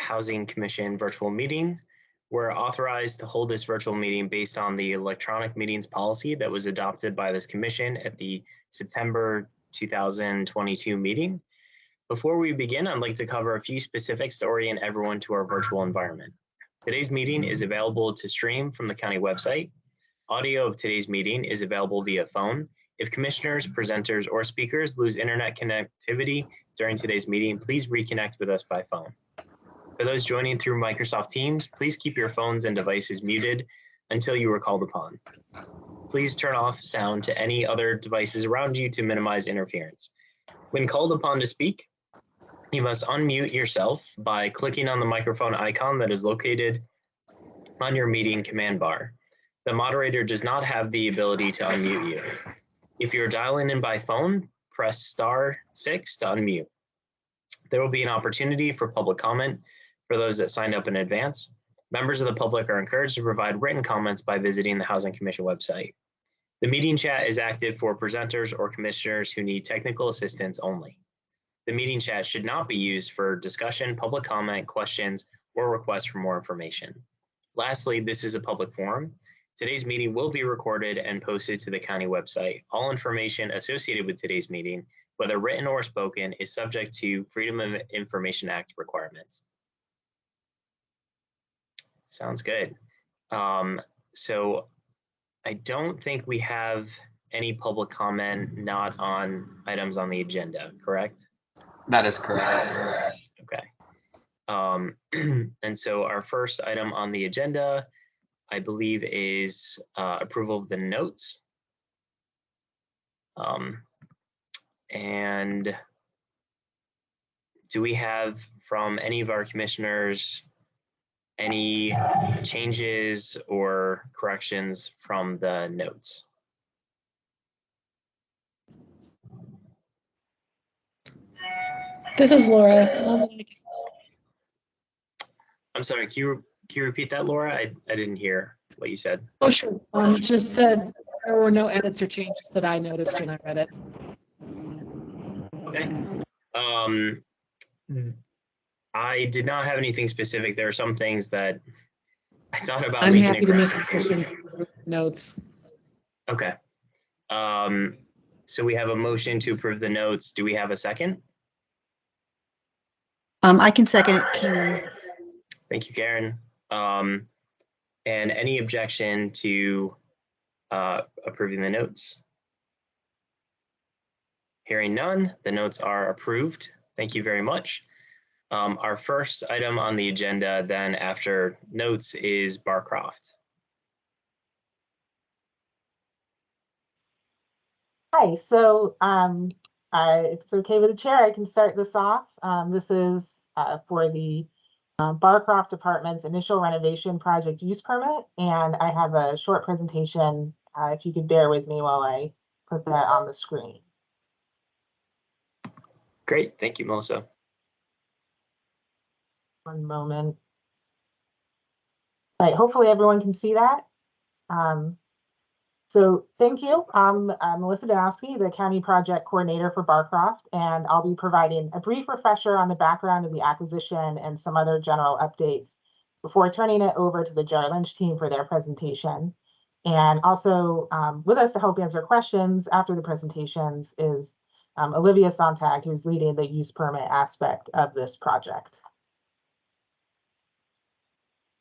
Housing Commission virtual meeting. We're authorized to hold this virtual meeting based on the electronic meetings policy that was adopted by this commission at the September 2022 meeting. Before we begin, I'd like to cover a few specifics to orient everyone to our virtual environment. Today's meeting is available to stream from the county website. Audio of today's meeting is available via phone. If commissioners, presenters, or speakers lose internet connectivity during today's meeting, please reconnect with us by phone. For those joining through Microsoft Teams, please keep your phones and devices muted until you are called upon. Please turn off sound to any other devices around you to minimize interference. When called upon to speak, you must unmute yourself by clicking on the microphone icon that is located on your meeting command bar. The moderator does not have the ability to unmute you. If you're dialing in by phone, press *6 to unmute. There will be an opportunity for public comment for those that signed up in advance. Members of the public are encouraged to provide written comments by visiting the Housing Commission website. The meeting chat is active for presenters or commissioners who need technical assistance only. The meeting chat should not be used for discussion, public comment, questions, or requests for more information. Lastly, this is a public forum. Today's meeting will be recorded and posted to the county website. All information associated with today's meeting, whether written or spoken, is subject to Freedom of Information Act requirements. Sounds good. So I don't think we have any public comment not on items on the agenda, correct? That is correct. Okay. And so our first item on the agenda, I believe, is approval of the notes. And do we have from any of our commissioners any changes or corrections from the notes? This is Laura. I'm sorry, can you repeat that, Laura? I didn't hear what you said. Oh, sure. Just said there were no edits or changes that I noticed when I read it. Okay. I did not have anything specific. There are some things that I thought about I'm making happy to make corrections. notes. Okay. So we have a motion to approve the notes. Do we have a second? I can second it, Karen. Thank you, Karen. And any objection to approving the notes? Hearing none, the notes are approved. Thank you very much. Our first item on the agenda then after notes is Barcroft. Hi, so if it's okay with the chair, I can start this off. This is for the Barcroft Apartments initial renovation project use permit, and I have a short presentation, if you could bear with me while I put that on the screen. Great, thank you, Melissa. One moment. All right, hopefully everyone can see that. So thank you. I'm Melissa Danowski, the County Project Coordinator for Barcroft, and I'll be providing a brief refresher on the background of the acquisition and some other general updates before turning it over to the Jerry Lynch team for their presentation. And also with us to help answer questions after the presentations is Olivia Sontag, who's leading the use permit aspect of this project.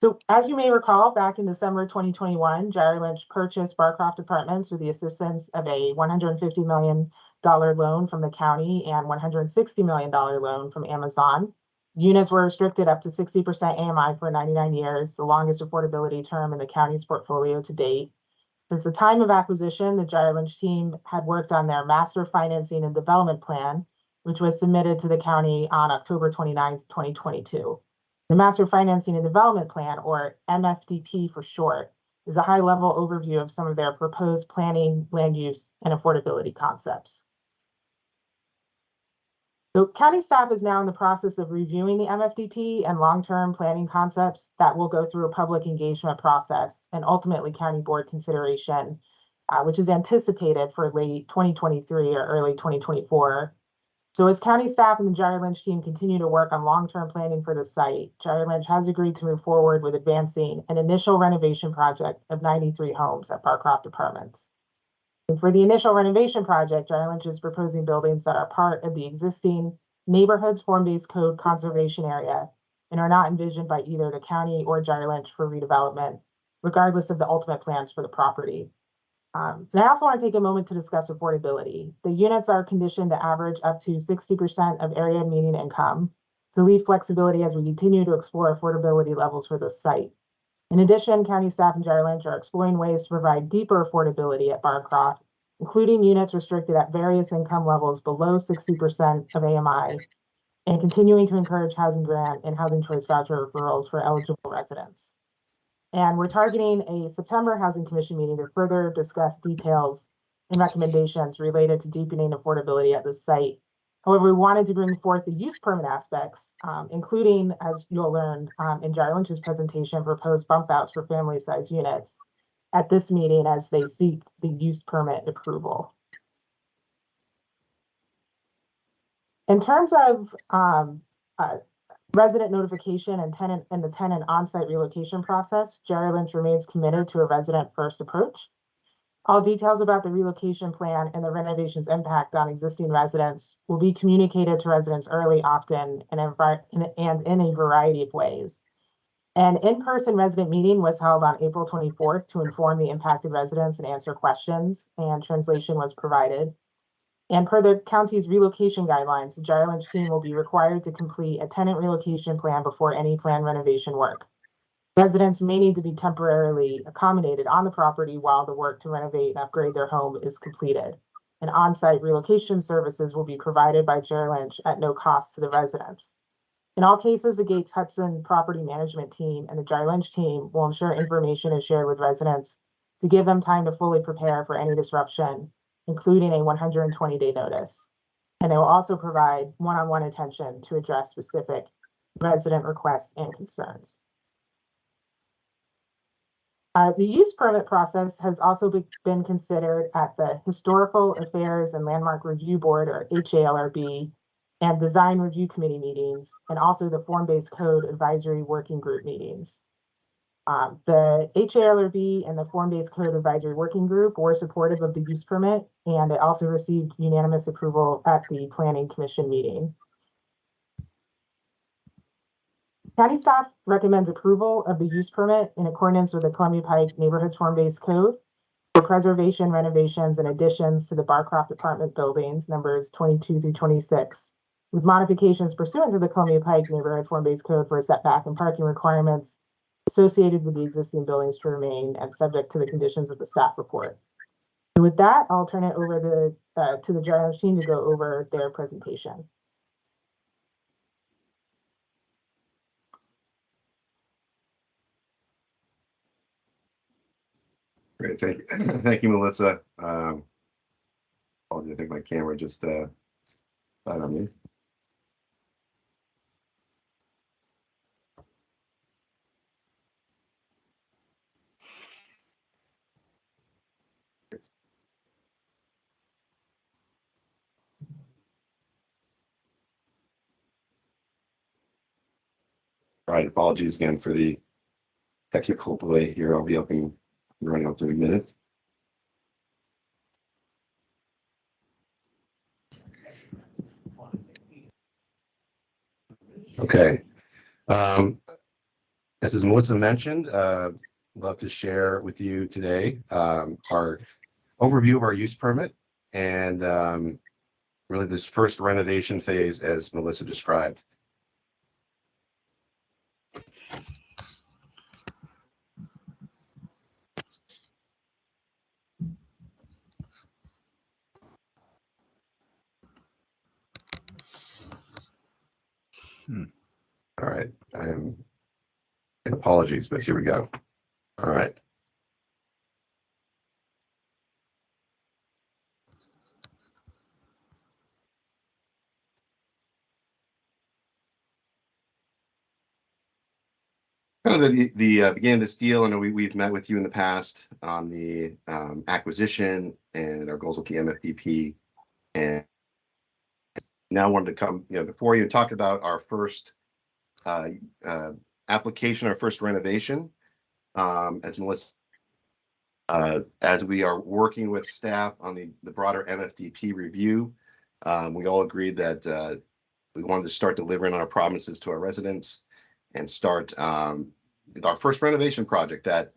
So as you may recall, back in December 2021, Jerry Lynch purchased Barcroft Apartments with the assistance of a $150 million loan from the county and $160 million loan from Amazon. Units were restricted up to 60% AMI for 99 years, the longest affordability term in the county's portfolio to date. Since the time of acquisition, the Jerry Lynch team had worked on their master financing and development plan, which was submitted to the county on October 29, 2022. The Master Financing and Development Plan, or MFDP for short, is a high-level overview of some of their proposed planning, land use, and affordability concepts. So county staff is now in the process of reviewing the MFDP and long-term planning concepts that will go through a public engagement process and ultimately county board consideration, which is anticipated for late 2023 or early 2024. So as county staff and the Jolly Lynch team continue to work on long-term planning for the site, Jolly Lynch has agreed to move forward with advancing an initial renovation project of 93 homes at Barcroft Apartments. And for the initial renovation project, Jolly Lynch is proposing buildings that are part of the existing neighborhoods form-based code conservation area and are not envisioned by either the county or Jolly Lynch for redevelopment, regardless of the ultimate plans for the property. And I also want to take a moment to discuss affordability. The units are conditioned to average up to 60% of area median income to leave flexibility as we continue to explore affordability levels for this site. In addition, county staff and Jolly Lynch are exploring ways to provide deeper affordability at Barcroft, including units restricted at various income levels below 60% of AMI, and continuing to encourage housing grant and housing choice voucher referrals for eligible residents. And we're targeting a September Housing Commission meeting to further discuss details and recommendations related to deepening affordability at this site. However, we wanted to bring forth the use permit aspects, including, as you'll learn in Jolly Lynch's presentation, proposed bump outs for family-sized units at this meeting as they seek the use permit approval. In terms of resident notification and the tenant on-site relocation process, Jolly Lynch remains committed to a resident-first approach. All details about the relocation plan and the renovation's impact on existing residents will be communicated to residents early, often, and in a variety of ways. An in-person resident meeting was held on April 24th to inform the impacted residents and answer questions, and translation was provided. And per the county's relocation guidelines, the Jolly Lynch team will be required to complete a tenant relocation plan before any planned renovation work. Residents may need to be temporarily accommodated on the property while the work to renovate and upgrade their home is completed. And on-site relocation services will be provided by Jolly Lynch at no cost to the residents. In all cases, the Gates Hudson property management team and the Jolly Lynch team will ensure information is shared with residents to give them time to fully prepare for any disruption, including a 120-day notice. And they will also provide one-on-one attention to address specific resident requests and concerns. The use permit process has also been considered at the Historical Affairs and Landmark Review Board, or HALRB, and Design Review Committee meetings, and also the Form-Based Code Advisory Working Group meetings. The HALRB and the Form-Based Code Advisory Working Group were supportive of the use permit, and it also received unanimous approval at the Planning Commission meeting. County staff recommends approval of the use permit in accordance with the Columbia Pike Neighborhoods Form-Based Code for preservation, renovations, and additions to the Barcroft apartment buildings, numbers 22 through 26, with modifications pursuant to the Columbia Pike Neighborhood Form-Based Code for setback and parking requirements associated with the existing buildings to remain and subject to the conditions of the staff report. And with that, I'll turn it over to the Jolly Lynch team to go over their presentation. Great, thank you. Thank you, Melissa. I think my camera just died on me. All right, apologies again for the technical delay here. I'll be up and running up to a minute. Okay. As Melissa mentioned, love to share with you today our overview of our use permit and really this first renovation phase as Melissa described. All right, apologies, but here we go. All right. Kind of the beginning of this deal. I know we've met with you in the past on the acquisition and our goals with the MFDP, and now wanted to come, before you talk about our first application, our first renovation. As Melissa, as we are working with staff on the broader MFDP review, we all agreed that we wanted to start delivering on our promises to our residents and start our first renovation project that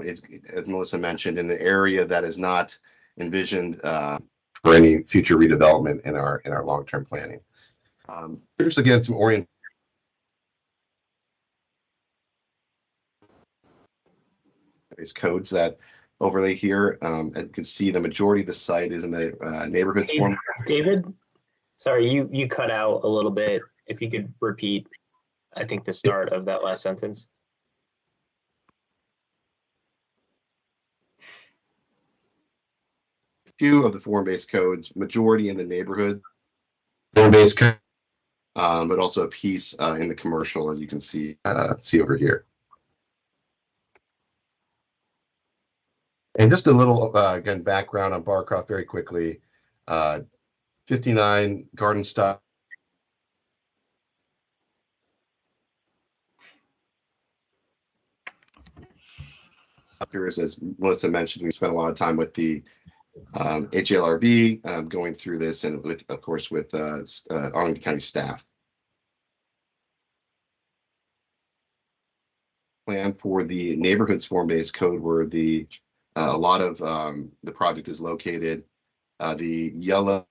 is, as Melissa mentioned, in an area that is not envisioned for any future redevelopment in our long-term planning. Here's again some codes that overlay here. And you can see the majority of the site is in the neighborhood form. David, sorry, you cut out a little bit. If you could repeat, I think the start of that last sentence. Few of the form-based codes, majority in the neighborhood form-based code, but also a piece in the commercial, as you can see over here. And just a little, again, background on Barcroft very quickly. 59 garden style. Up here, as Melissa mentioned, we spent a lot of time with the HLRB going through this, and with, of course, with Arlington County staff. Plan for the neighborhoods form-based code, where a lot of the project is located. The yellow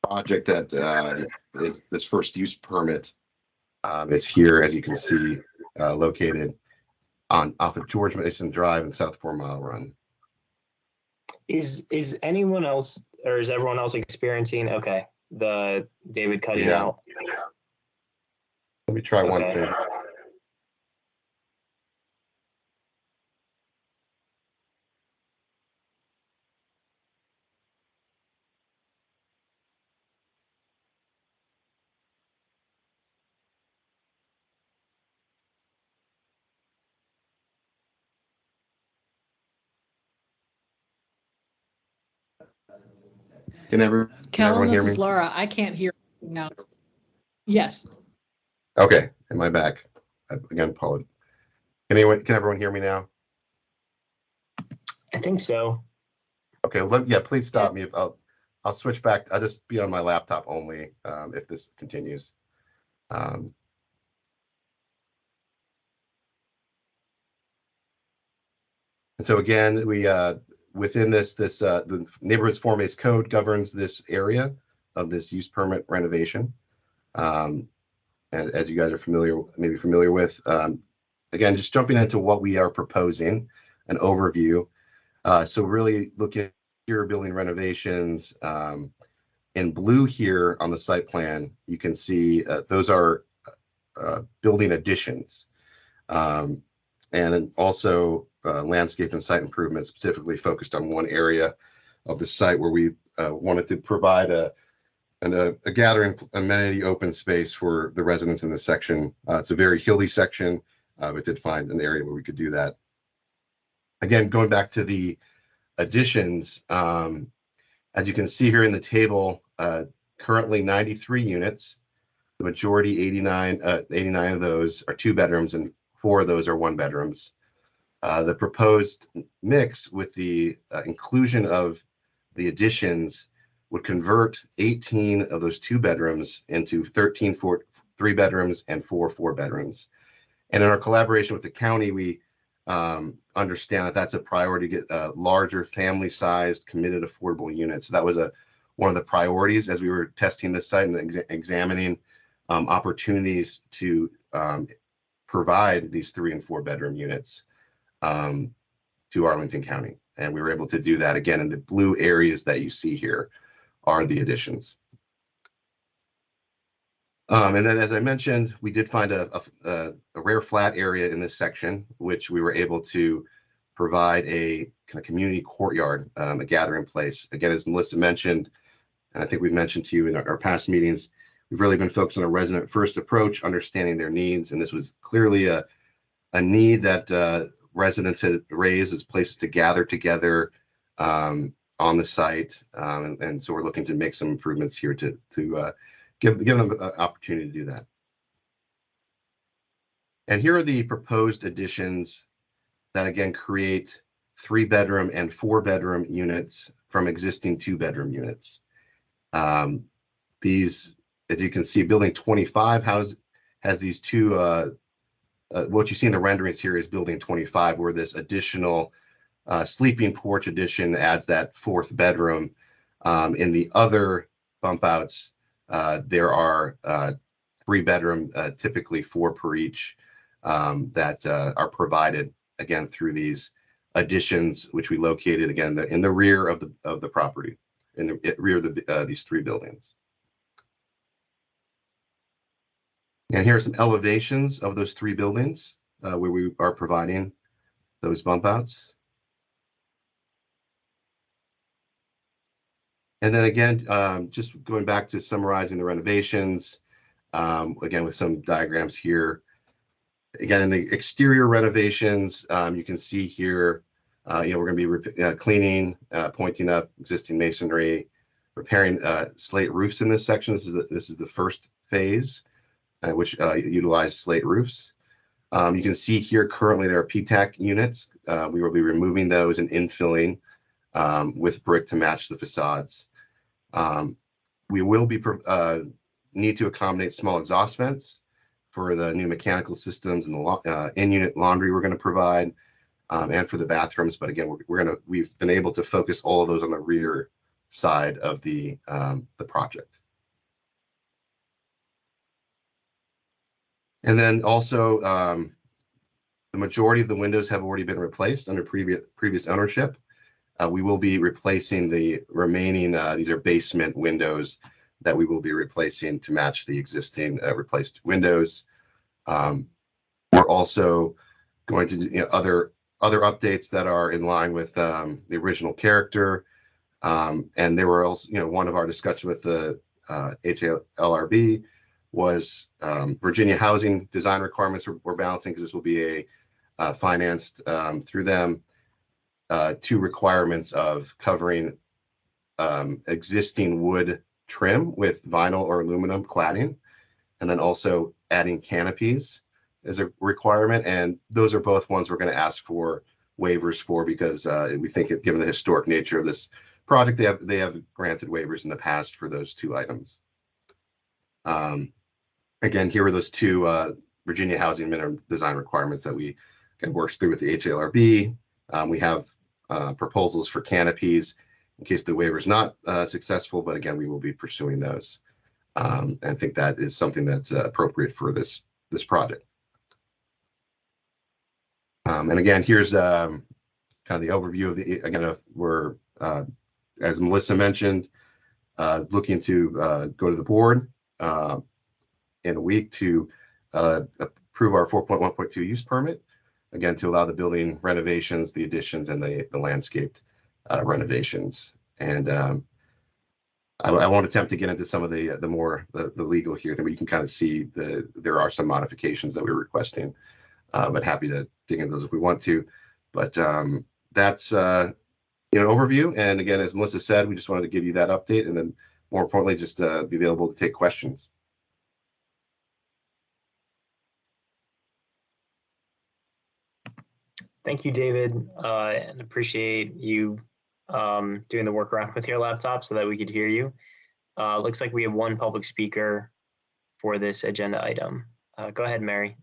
project that is this first use permit is here, as you can see, located off of George Mason Drive and South 4 Mile Run. Is anyone else, or is everyone else experiencing the David cutting out? Let me try one thing. Can everyone hear this me? is Laura. I can't hear now. Yes. Okay, am I back? Again, apologies. Can everyone hear me now? I think so. Okay, well, yeah, please stop me. I'll switch back. I'll just be on my laptop only if this continues. And so again, we within the neighborhoods form-based code governs this area of this use permit renovation. And as you guys are maybe familiar with, again, just jumping into what we are proposing, an overview. So really looking at your building renovations. In blue here on the site plan, you can see those are building additions. And also landscape and site improvements, specifically focused on one area of the site where we wanted to provide a gathering amenity open space for the residents in this section. It's a very hilly section, but did find an area where we could do that. Again, going back to the additions, as you can see here in the table, currently 93 units. The majority, 89 of those are 2 bedrooms, and 4 of those are 1 bedrooms. The proposed mix with the inclusion of the additions would convert 18 of those 2 bedrooms into 13 3 bedrooms and 4 4 bedrooms. And in our collaboration with the county, we understand that that's a priority to get larger family-sized, committed, affordable units. So that was one of the priorities as we were testing this site and examining opportunities to provide these 3 and 4 bedroom units to Arlington County. And we were able to do that. Again, in the blue areas that you see here are the additions. And then, as I mentioned, we did find a rare flat area in this section, which we were able to provide a kind of community courtyard, a gathering place. Again, as Melissa mentioned, and I think we've mentioned to you in our past meetings, we've really been focused on a resident first approach, understanding their needs. And this was clearly a need that residents had raised as places to gather together, on the site, and so we're looking to make some improvements here to give them an opportunity to do that. And here are the proposed additions that again create 3-bedroom and 4-bedroom units from existing 2-bedroom units. These, as you can see, building 25 has these two, what you see in the renderings here is building 25, where this additional sleeping porch addition adds that 4th bedroom. In the other bump outs, there are 3-bedroom, typically 4 per each, that are provided again through these additions, which we located again in the rear of the property, in the rear of these 3 buildings. And here are some elevations of those 3 buildings where we are providing those bump outs. And then again, just going back to summarizing the renovations, again with some diagrams here. Again, in the exterior renovations, you can see here, we're going to be cleaning, pointing up existing masonry, repairing slate roofs in this section. This is the first phase, which utilize slate roofs. You can see here currently there are PTAC units. We will be removing those and infilling with brick to match the facades. We will be need to accommodate small exhaust vents for the new mechanical systems and the in-unit laundry we're going to provide, and for the bathrooms. But again, we've been able to focus all of those on the rear side of the project. And then also, the majority of the windows have already been replaced under previous ownership. We will be replacing the remaining, these are basement windows that we will be replacing to match the existing replaced windows. We're also going to do other updates that are in line with the original character. And there were also, one of our discussions with the HLRB was Virginia housing design requirements we're balancing, because this will be a financed through them. 2 requirements of covering existing wood trim with vinyl or aluminum cladding, and then also adding canopies as a requirement. And those are both ones we're going to ask for waivers for, because we think given the historic nature of this project, they have granted waivers in the past for those 2 items. Again, here are those 2 Virginia housing minimum design requirements that we can work through with the HLRB. We have proposals for canopies in case the waiver is not successful, but again, we will be pursuing those. And I think that is something that's appropriate for this project. And again, here's kind of the overview of again, we're, as Melissa mentioned, looking to go to the board in a week to approve our 4.1.2 use permit, again, to allow the building renovations, the additions, and the landscaped renovations. And I won't attempt to get into some of the legal here, but you can kind of see there are some modifications that we're requesting, but happy to dig into those if we want to. But that's an overview. And again, as Melissa said, we just wanted to give you that update, and then more importantly, just be available to take questions. Thank you, David, and appreciate you doing the workaround with your laptop so that we could hear you. Looks like we have 1 public speaker for this agenda item. Go ahead, Mary.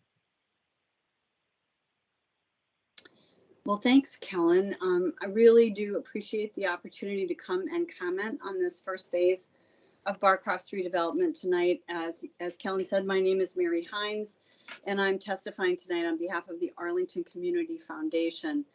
Well, thanks, Kellen. I really do appreciate the opportunity to come and comment on this first phase of Barcroft's redevelopment tonight. As Kellen said, my name is Mary Hines, and I'm testifying tonight on behalf of the Arlington Community Foundation.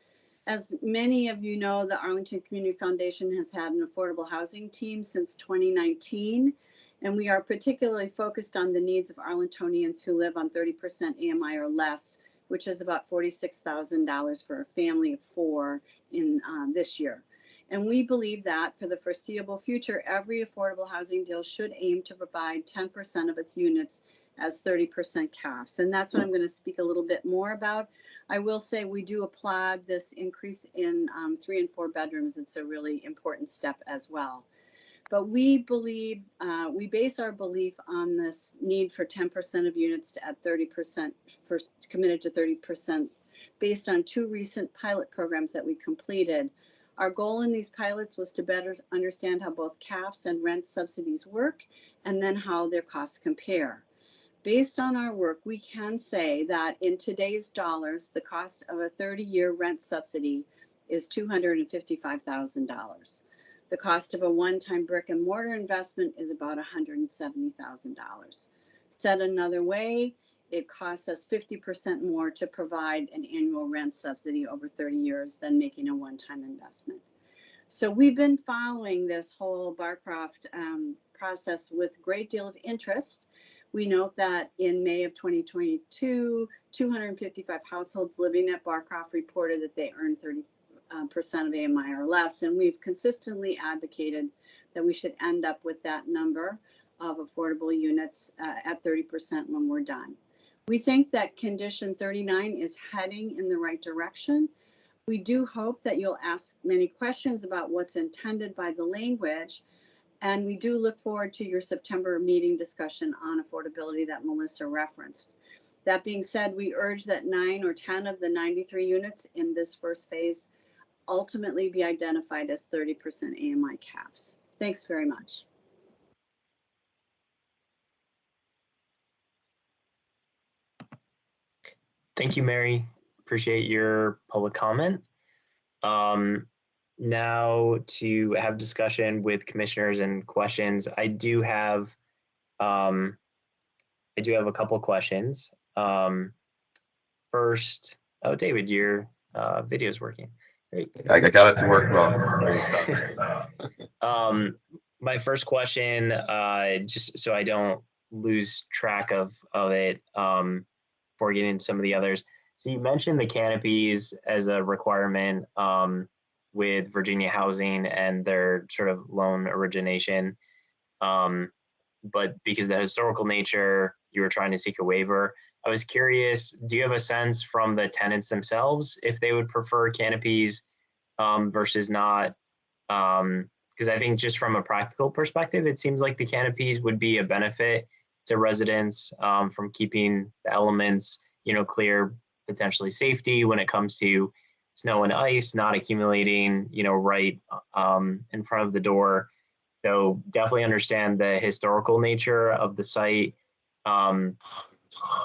As many of you know, the Arlington Community Foundation has had an affordable housing team since 2019, and we are particularly focused on the needs of Arlingtonians who live on 30% AMI or less, which is about $46,000 for a family of 4 in this year. And we believe that for the foreseeable future, every affordable housing deal should aim to provide 10% of its units as 30% caps. And that's what I'm going to speak a little bit more about. I will say we do applaud this increase in 3 and 4 bedrooms. It's a really important step as well. But we believe, we base our belief on this need for 10% of units to add 30%, committed to 30%, based on 2 recent pilot programs that we completed. Our goal in these pilots was to better understand how both CAFs and rent subsidies work, and then how their costs compare. Based on our work, we can say that in today's dollars, the cost of a 30-year rent subsidy is $255,000. The cost of a one-time brick and mortar investment is about $170,000. Said another way, it costs us 50% more to provide an annual rent subsidy over 30 years than making a one-time investment. So we've been following this whole Barcroft process with a great deal of interest. We note that in May of 2022, 255 households living at Barcroft reported that they earned 30% of AMI or less, and we've consistently advocated that we should end up with that number of affordable units at 30% when we're done. We think that condition 39 is heading in the right direction. We do hope that you'll ask many questions about what's intended by the language, and we do look forward to your September meeting discussion on affordability that Melissa referenced. That being said, we urge that 9 or 10 of the 93 units in this first phase ultimately be identified as 30% AMI caps. Thanks very much. Thank you, Mary. Appreciate your public comment. Now to have discussion with commissioners and questions. I do have a couple questions. First, oh, David, your video is working. Great. I got it to work well. My first question, just so I don't lose track of it before getting into some of the others. So you mentioned the canopies as a requirement with Virginia Housing and their sort of loan origination. But because of the historical nature, you were trying to seek a waiver. I was curious, do you have a sense from the tenants themselves if they would prefer canopies versus not? Because I think just from a practical perspective, it seems like the canopies would be a benefit to residents from keeping the elements, clear, potentially safety when it comes to snow and ice, not accumulating, right in front of the door. So definitely understand the historical nature of the site.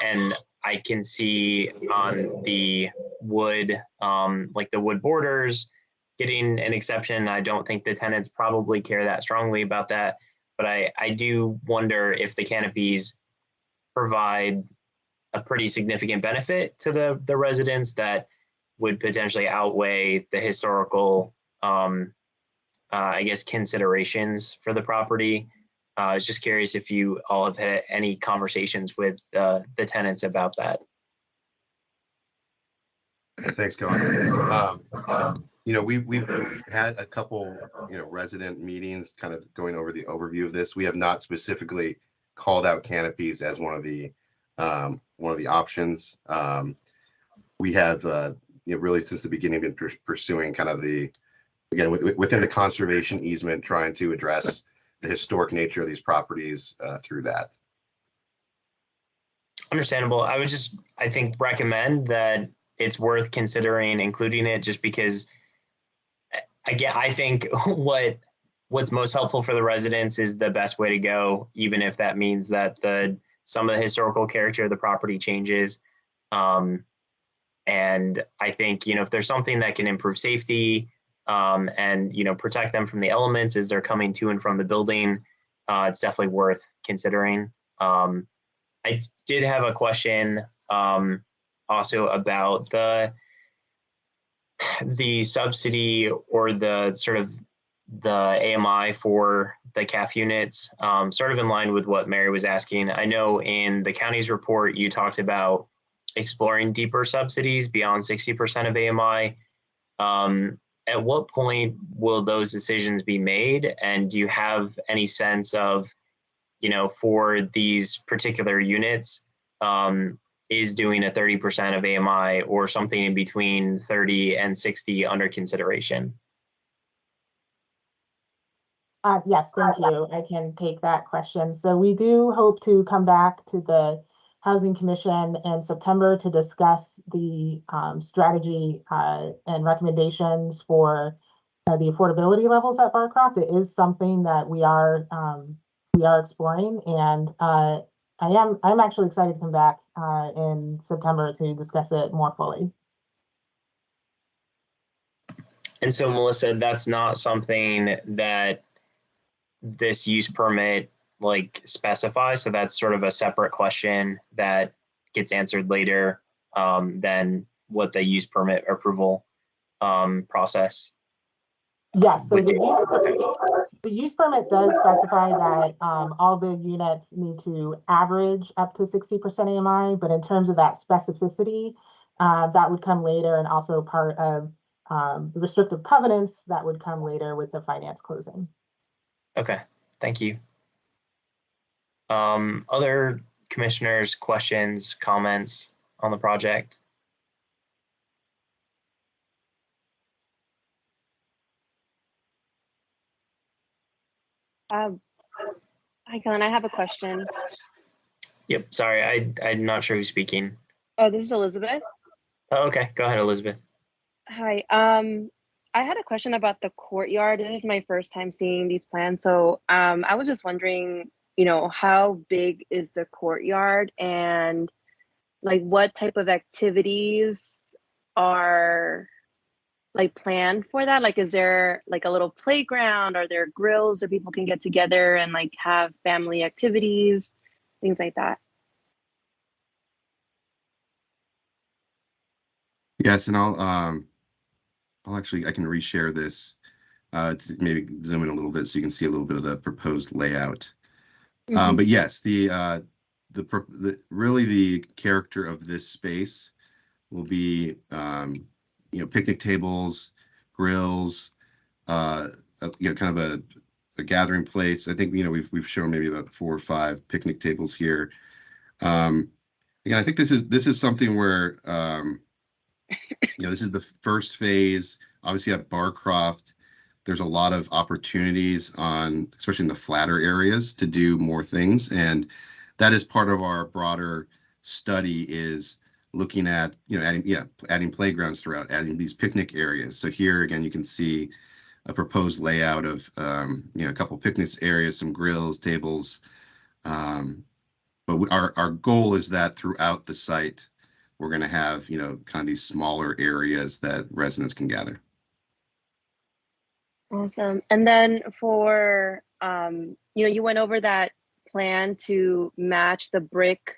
And I can see on the wood, like the wood borders, getting an exception. I don't think the tenants probably care that strongly about that, but I do wonder if the canopies provide a pretty significant benefit to the residents that would potentially outweigh the historical, I guess, considerations for the property. I was just curious if you all have had any conversations with the tenants about that. Thanks, Colin. We've had a couple, resident meetings kind of going over the overview of this. We have not specifically called out canopies as one of the options. We have, really since the beginning been pursuing kind of within the conservation easement, trying to address the historic nature of these properties through that. Understandable. I would just, I think, recommend that it's worth considering including it, just because, again, I think what's most helpful for the residents is the best way to go, even if that means that some of the historical character of the property changes. And I think, if there's something that can improve safety, and protect them from the elements as they're coming to and from the building, it's definitely worth considering. I did have a question also about the subsidy or the sort of the AMI for the CAF units, sort of in line with what Mary was asking. I know in the county's report you talked about exploring deeper subsidies beyond 60% of AMI. At what point will those decisions be made? And do you have any sense of for these particular units, is doing a 30% of AMI or something in between 30 and 60 under consideration. Yes, thank you. I can take that question. So we do hope to come back to the Housing Commission in September to discuss the strategy and recommendations for the affordability levels at Barcroft. It is something that we are exploring, and I'm actually excited to come back in September to discuss it more fully. And so, Melissa, that's not something that this use permit specifies. So that's sort of a separate question that gets answered later than what the use permit approval process. Yes, so the use permit does specify that all the units need to average up to 60% AMI, but in terms of that specificity, that would come later, and also part of the restrictive covenants that would come later with the finance closing. Okay, thank you. Other commissioners, questions, comments on the project? Hi, Colin, I have a question. Yep, sorry, I'm not sure who's speaking. Oh, this is Elizabeth. Oh, okay, go ahead, Elizabeth. Hi, I had a question about the courtyard. This is my first time seeing these plans. So I was just wondering, how big is the courtyard, and what type of activities are planned for that? Is there a little playground? Are there grills where people can get together and have family activities, things like that? Yes, and I can reshare this to maybe zoom in a little bit so you can see a little bit of the proposed layout. But yes, really the character of this space will be picnic tables, grills, kind of a gathering place. I think we've shown maybe about 4 or 5 picnic tables here. Again, I think this is something where this is the first phase. Obviously at Barcroft, there's a lot of opportunities especially in the flatter areas, to do more things. And that is part of our broader study, is looking at, adding playgrounds throughout, adding these picnic areas. So here again, you can see a proposed layout of, a couple picnic areas, some grills, tables. But our goal is that throughout the site, we're going to have, kind of these smaller areas that residents can gather. Awesome. And then for, you went over that plan to match the brick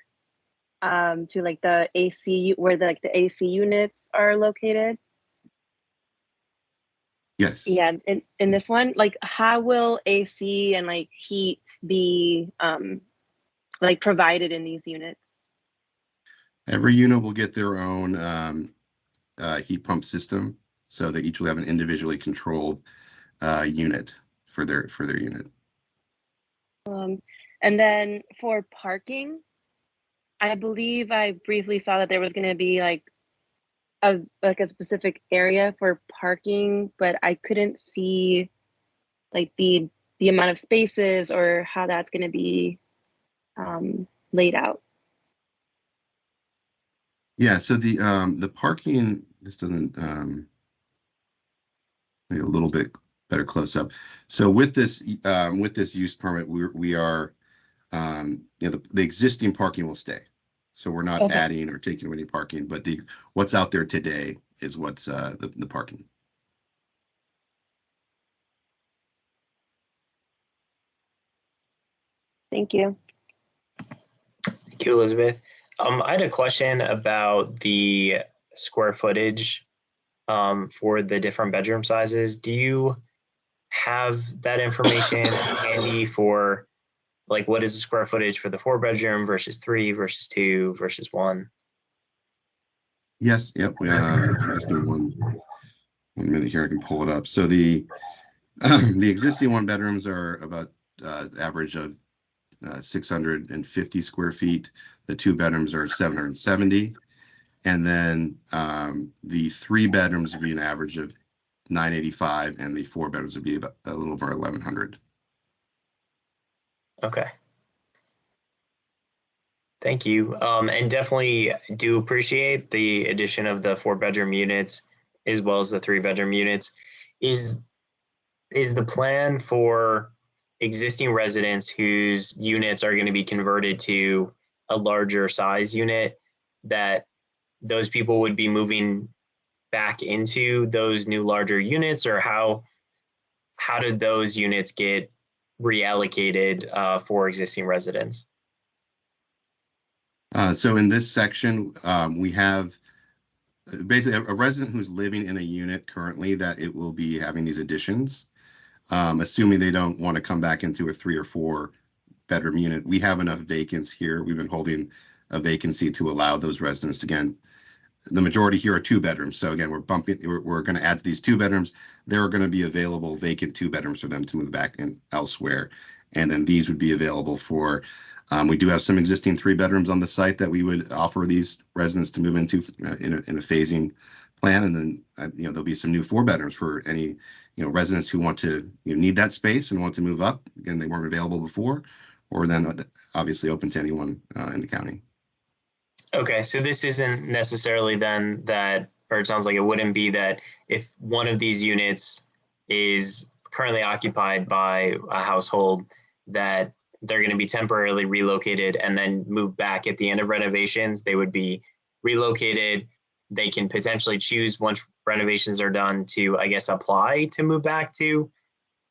to the AC, where the AC units are located. Yes. Yeah. In this one, how will AC and heat be provided in these units? Every unit will get their own heat pump system, so they each will have an individually controlled unit for their unit. And then for parking, I believe I briefly saw that there was going to be a specific area for parking, but I couldn't see the amount of spaces or how that's going to be laid out. Yeah, so the parking, this doesn't maybe a little bit better close up. So with this use permit, we are the existing parking will stay. So we're not adding or taking away any parking, but what's out there today is what's the parking. Thank you. Thank you, Elizabeth. I had a question about the square footage for the different bedroom sizes. Do you have that information handy for what is the square footage for the 4-bedroom versus 3 versus 2 versus 1? Yes. Yep. Just give me one minute here. I can pull it up. So the existing 1-bedrooms are about average of 650 square feet. The 2 bedrooms are 770. And then the 3 bedrooms would be an average of 985, and the 4 bedrooms would be about a little over 1100. Okay. Thank you. And definitely do appreciate the addition of the 4-bedroom units as well as the 3-bedroom units. Is the plan for existing residents whose units are going to be converted to a larger size unit that those people would be moving back into those new larger units, or how did those units get reallocated for existing residents? So in this section, we have basically a resident who's living in a unit currently that it will be having these additions, assuming they don't want to come back into a 3 or 4 bedroom unit. We have enough vacants here. We've been holding a vacancy to allow those residents to, again, the majority here are 2 bedrooms. So again, we're going to add to these 2 bedrooms. There are going to be available vacant 2 bedrooms for them to move back in elsewhere. And then these would be available for, we do have some existing 3 bedrooms on the site that we would offer these residents to move into in a phasing plan. And then, there'll be some new 4 bedrooms for any, residents who want to, need that space and want to move up. Again, they weren't available before, or then obviously open to anyone in the county. Okay, so this isn't necessarily then that, or it sounds like it wouldn't be that if one of these units is currently occupied by a household, that they're going to be temporarily relocated and then move back at the end of renovations. They would be relocated. They can potentially choose once renovations are done to, I guess, apply to move back to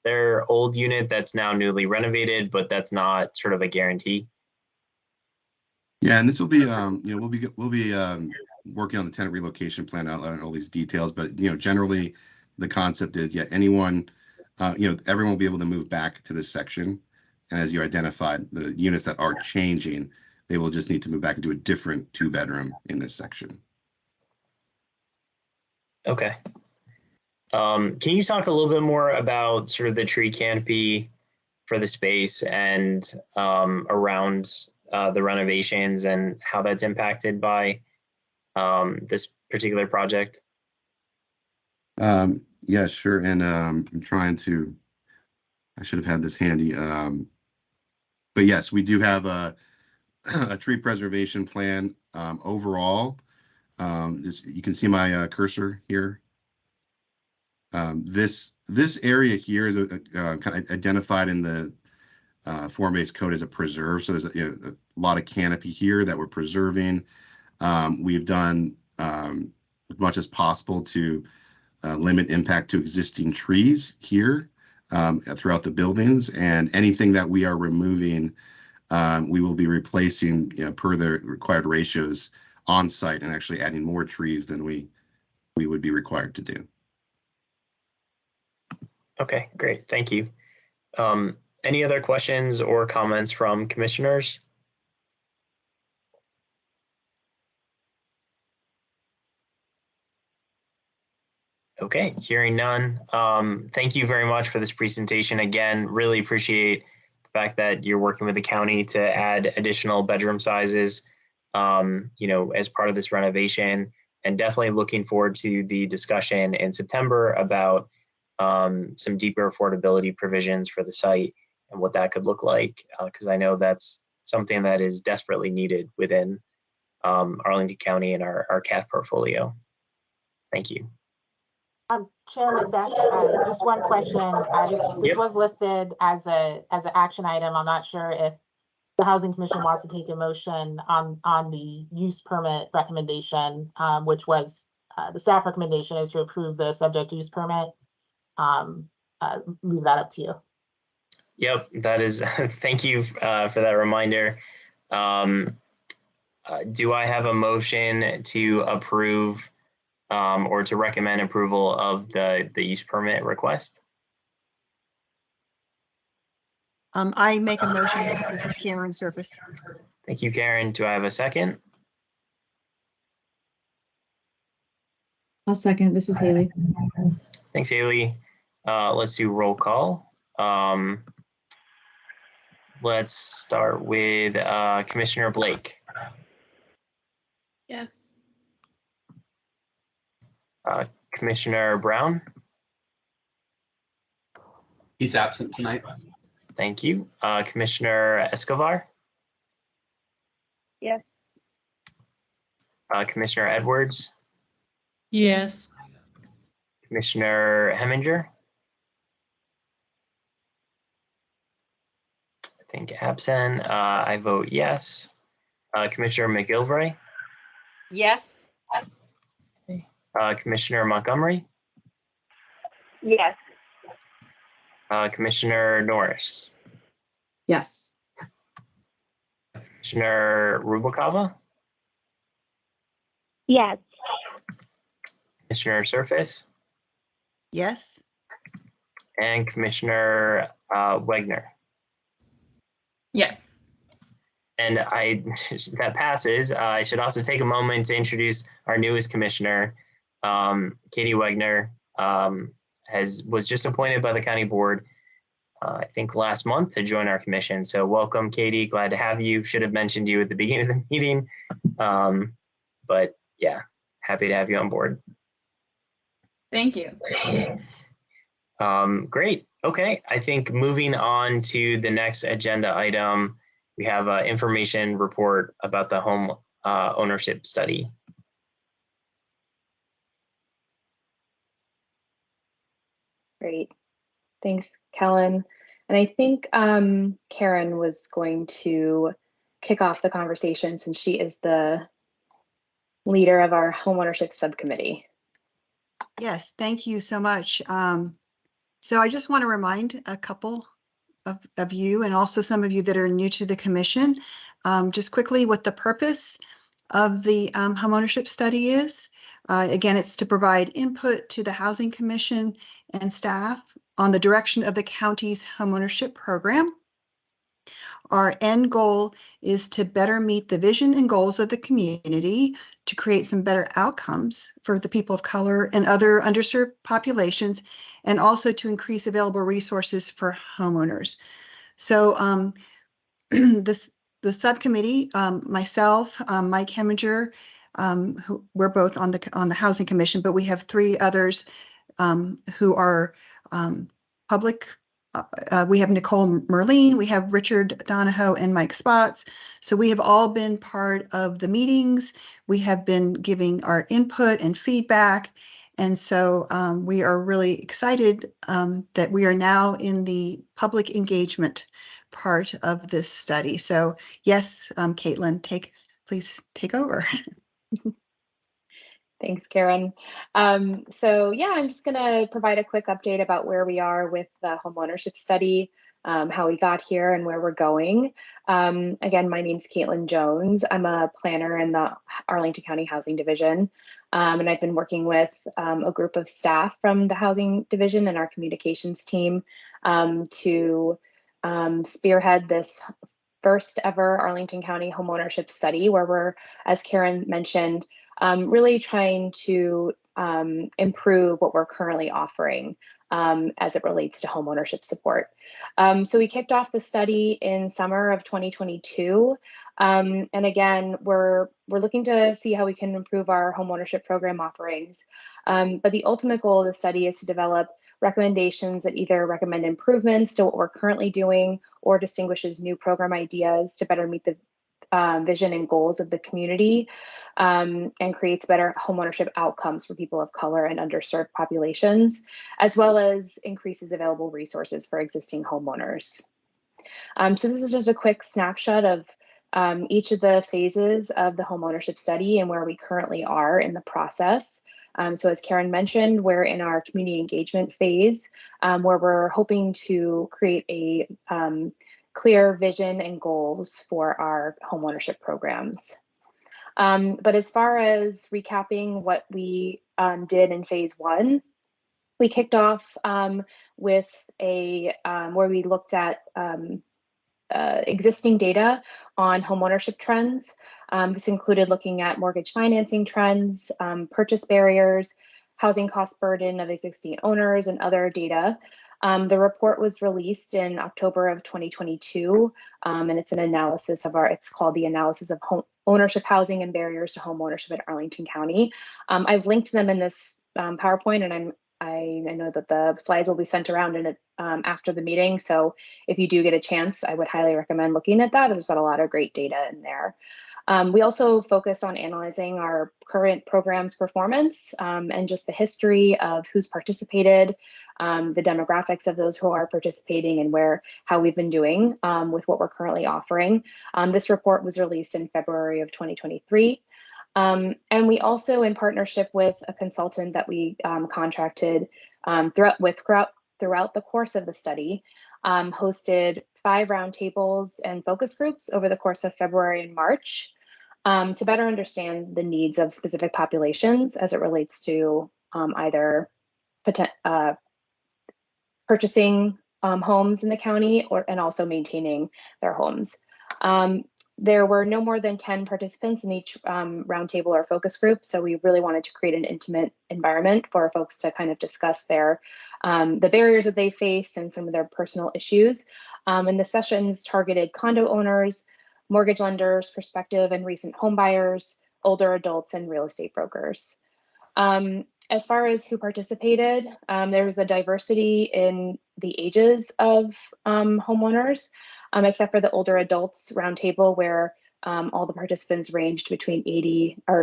their old unit that's now newly renovated, but that's not sort of a guarantee. Yeah, and this will be, we'll be working on the tenant relocation plan, outlining all these details. But generally, the concept is, anyone, everyone will be able to move back to this section. And as you identified, the units that are changing, they will just need to move back into a different 2-bedroom in this section. Okay. Can you talk a little bit more about sort of the tree canopy for the space and around the renovations and how that's impacted by this particular project? Yeah, sure. And I'm trying to, I should have had this handy. But yes, we do have a tree preservation plan overall. You can see my cursor here. This area here is kind of identified in the form-based code as a preserve. So there's a lot of canopy here that we're preserving. We've done as much as possible to limit impact to existing trees here throughout the buildings, and anything that we are removing, we will be replacing per the required ratios on site and actually adding more trees than we would be required to do. Okay, great. Thank you. Any other questions or comments from commissioners? Okay, hearing none. Thank you very much for this presentation. Again, really appreciate the fact that you're working with the county to add additional bedroom sizes, as part of this renovation, and definitely looking forward to the discussion in September about some deeper affordability provisions for the site and what that could look like, because I know that's something that is desperately needed within Arlington County and our CAF portfolio. Thank you. Chairman Beck, just one question. This was listed as an action item. I'm not sure if the Housing Commission wants to take a motion on the use permit recommendation, which was the staff recommendation is to approve the subject use permit. Leave that up to you. Yep, that is. Thank you for that reminder. Do I have a motion to approve or to recommend approval of the use permit request? I make a motion. This is Karen Surface. Thank you, Karen. Do I have a second? I'll second. This is Haley. Thanks, Haley. Let's do roll call. let's start with Commissioner Blake, Yes. Commissioner Brown. He's absent tonight. Thank you. Commissioner Escobar, Yes. Commissioner Edwards, Yes. Commissioner Heminger. I think absent. I vote yes. Commissioner McGilvray, Yes. Commissioner Montgomery, Yes. Commissioner Norris, Yes. Commissioner Rubalcava, Yes. Commissioner Surface, Yes. and Commissioner Wegner. Yes. And that passes. I should also take a moment to introduce our newest commissioner, Katie Wegner, was just appointed by the county board, I think last month, to join our commission. So welcome, Katie. Glad to have you. Should have mentioned you at the beginning of the meeting, but yeah, happy to have you on board. Thank you. Great. Okay. I think moving on to the next agenda item, we have an information report about the home ownership study. Great. Thanks, Kellen. And I think Karen was going to kick off the conversation since she is the leader of our homeownership subcommittee. Yes, thank you so much. So I just want to remind a couple of you, and also some of you that are new to the commission, just quickly what the purpose of the homeownership study is. Again, it's to provide input to the Housing Commission and staff on the direction of the county's homeownership program. Our end goal is to better meet the vision and goals of the community, to create some better outcomes for the people of color and other underserved populations, and also to increase available resources for homeowners. So the subcommittee, myself, Mike Heminger, who we're both on the Housing Commission, but we have three others who are public. We have Nicole Merlene, we have Richard Donahoe, and Mike Spots. So we have all been part of the meetings. We have been giving our input and feedback. And so we are really excited that we are now in the public engagement part of this study. So yes, Caitlin, please take over. Thanks, Karen. So yeah, I'm just gonna provide a quick update about where we are with the homeownership study, how we got here and where we're going. Again, my name's Caitlin Jones. I'm a planner in the Arlington County Housing Division. And I've been working with a group of staff from the Housing Division and our communications team to spearhead this first ever Arlington County homeownership study, where we're, as Karen mentioned, really trying to improve what we're currently offering as it relates to homeownership support. So we kicked off the study in summer of 2022. And again, we're looking to see how we can improve our homeownership program offerings. But the ultimate goal of the study is to develop recommendations that either recommend improvements to what we're currently doing or distinguishes new program ideas to better meet the vision and goals of the community, and creates better homeownership outcomes for people of color and underserved populations, as well as increases available resources for existing homeowners. So this is just a quick snapshot of each of the phases of the homeownership study and where we currently are in the process. So as Karen mentioned, we're in our community engagement phase, where we're hoping to create a clear vision and goals for our homeownership programs. But as far as recapping what we did in phase one, we kicked off with where we looked at existing data on homeownership trends. This included looking at mortgage financing trends, purchase barriers, housing cost burden of existing owners, and other data. The report was released in October of 2022, and it's an analysis of it's called the Analysis of Home Ownership Housing and Barriers to Home Ownership in Arlington County. I've linked them in this PowerPoint, and I know that the slides will be sent around in it after the meeting. So if you do get a chance, I would highly recommend looking at that. There's got a lot of great data in there. We also focused on analyzing our current program's performance and just the history of who's participated, the demographics of those who are participating, and how we've been doing with what we're currently offering. This report was released in February of 2023. And we also, in partnership with a consultant that we contracted throughout the course of the study, hosted 5 roundtables and focus groups over the course of February and March to better understand the needs of specific populations as it relates to either purchasing homes in the county and also maintaining their homes. There were no more than 10 participants in each roundtable or focus group, so we really wanted to create an intimate environment for folks to kind of discuss the barriers that they face and some of their personal issues. And the sessions targeted condo owners, mortgage lenders, prospective and recent home buyers, older adults, and real estate brokers. As far as who participated, there was a diversity in the ages of homeowners, except for the older adults roundtable, where all the participants ranged between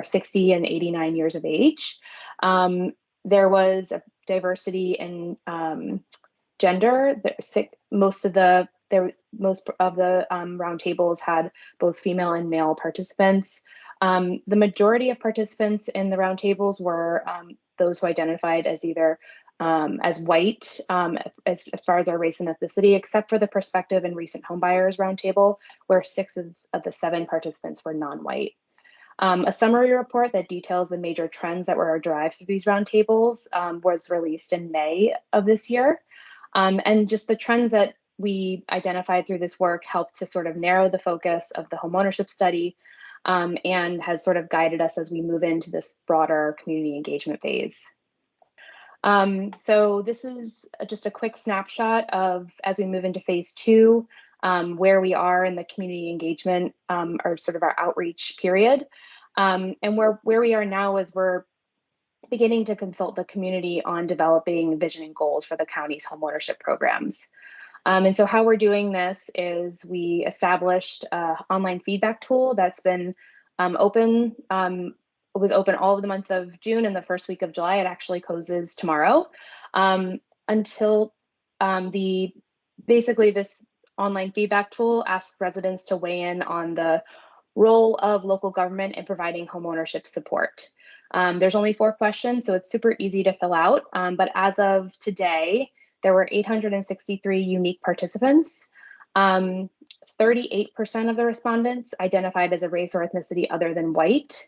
60 and 89 years of age. There was a diversity in gender. Most of the roundtables had both female and male participants. The majority of participants in the roundtables were those who identified as either as white, as far as our race and ethnicity, except for the prospective and recent homebuyers roundtable, where 6 of the 7 participants were non-white. A summary report that details the major trends that were derived through these roundtables was released in May of this year. And just the trends that we identified through this work helped to sort of narrow the focus of the homeownership study and has sort of guided us as we move into this broader community engagement phase. So this is just a quick snapshot of, as we move into phase 2, where we are in the community engagement or sort of our outreach period. And where we are now is we're beginning to consult the community on developing vision and goals for the county's homeownership programs. And so how we're doing this is we established an online feedback tool that's been open. It was open all of the month of June and the first week of July. It actually closes tomorrow until basically this online feedback tool asks residents to weigh in on the role of local government in providing homeownership support. There's only 4 questions, so it's super easy to fill out. But as of today, there were 863 unique participants. 38% of the respondents identified as a race or ethnicity other than white.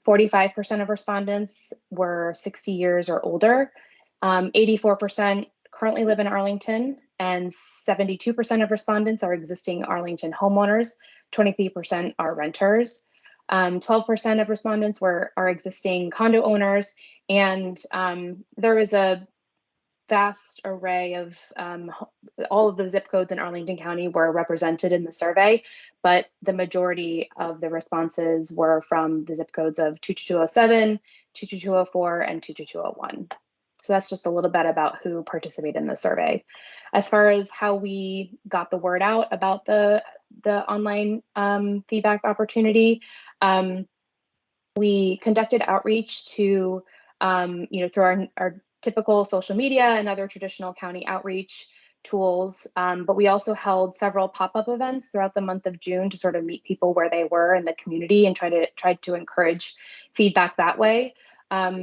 45% of respondents were 60 years or older. 84% currently live in Arlington, and 72% of respondents are existing Arlington homeowners. 23% are renters. 12% of respondents are existing condo owners, and there is a vast array of all of the zip codes in Arlington County were represented in the survey, but the majority of the responses were from the zip codes of 22207, 22204, and 22201. So that's just a little bit about who participated in the survey. As far as how we got the word out about the online feedback opportunity, we conducted outreach to, through our typical social media and other traditional county outreach tools, but we also held several pop-up events throughout the month of June to sort of meet people where they were in the community and try to encourage feedback that way.